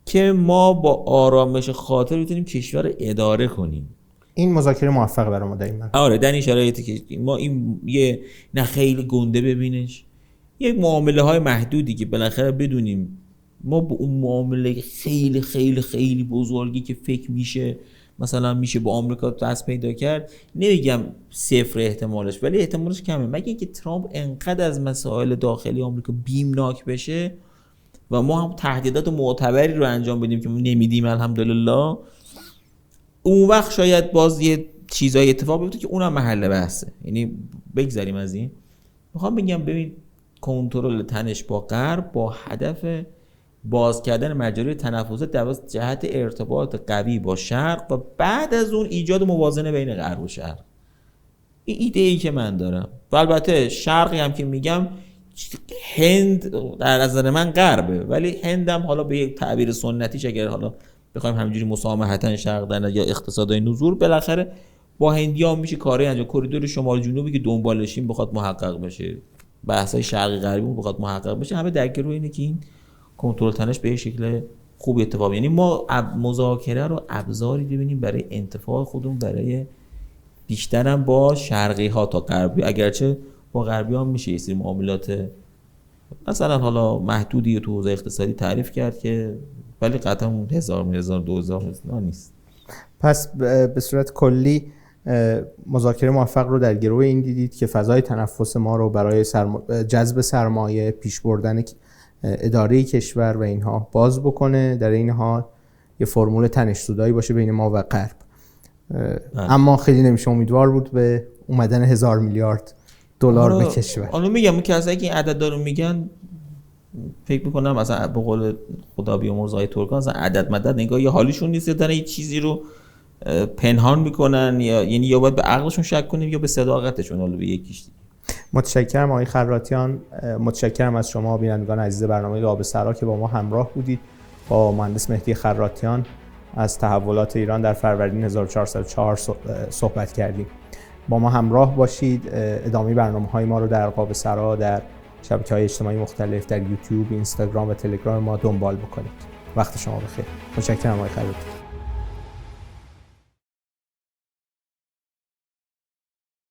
که ما با آرامش خاطر بتونیم کشور رو اداره کنیم. این مذاکره موفق برای ما داریم. آره در این شرایطی که ما این یه نه خیلی گنده ببینش، یه معامله های محدودی که بالاخره بدونیم ما با اون معامله خیلی خیلی خیلی بزرگی که فکر میشه مثلا میشه با آمریکا دست پیدا کرد، نمیگم صفر احتمالش، ولی احتمالش کمه، مگه اینکه ترامپ انقدر از مسائل داخلی آمریکا بیمناک بشه و ما هم تهدیدات معتبری رو انجام بدیم که ما نمیدیم الحمدلله. اون وقت شاید باز یه چیزای اتفاق بیفته که اونم محل بحثه. یعنی بگذاریم از این. میخوام بگم ببین کنترل تنش با غرب با هدف باز کردن مجاری تنفس در جهت ارتباط قوی با شرق و بعد از اون ایجاد موازنه بین غرب و شرق. این ایده ای که من دارم. و البته شرقی هم که میگم هند در نظر من غربه، ولی هندم حالا به یک تعبیر سنتیش اگر حالا بخوایم همینجوری مسامحتاً شرق در یا اقتصادای نزول، بالاخره با هندیان میشه کاری انجام. کریدور شمال جنوبی که دنبالشیم بخواد محقق بشه، بحثای شرقی غربی بخواد محقق بشه، همه درگیر روی اینه که این کنترل تنش به شکل خوب اتفاق. یعنی ما مذاکره رو ابزاری ببینیم برای انتفاع خودمون، برای بیشترم با شرقی ها تا غربی، اگرچه با غربی هم میشه یه سری معاملات مثلا حالا محدودی تو حوزه اقتصادی تعریف کرد که ولی قطعا 1000 2000 نیست. پس به صورت کلی مذاکره موفق رو در گروه این دیدید که فضای تنفس ما رو برای جذب سرمایه، پیش بردن اداره کشور و اینها باز بکنه، در این حال یه فرمول تنش‌زدایی باشه بین ما و غرب. اما خیلی نمیشه امیدوار بود به اومدن 1000 میلیارد دلار به کشور. حالا میگم اون کسایی که این عدد رو میگن فکر میکنم مثلا به قول خدا بیامرز آقای ترکان مثلا عدد مدد نگاه یه حالیشون نیست، دارن یه چیزی رو پنهان میکنن، یا یعنی یا باید به عقلشون شک کنیم یا به صداقتشون. حالا به یکیش دیگه. متشکرم آقای خراتیان، متشکرم از شما بینندگان عزیز برنامه قاب سرا که با ما همراه بودید. با مهندس مهدی خراتیان از تحولات ایران در فروردین 1404 صحبت کردیم. با ما همراه باشید. ادامه برنامه‌های ما رو در قاب سرا در شبکه‌های اجتماعی مختلف در یوتیوب، اینستاگرام و تلگرام ما دنبال بکنید. وقت شما بخیر. متشکرم آقای خراتیان.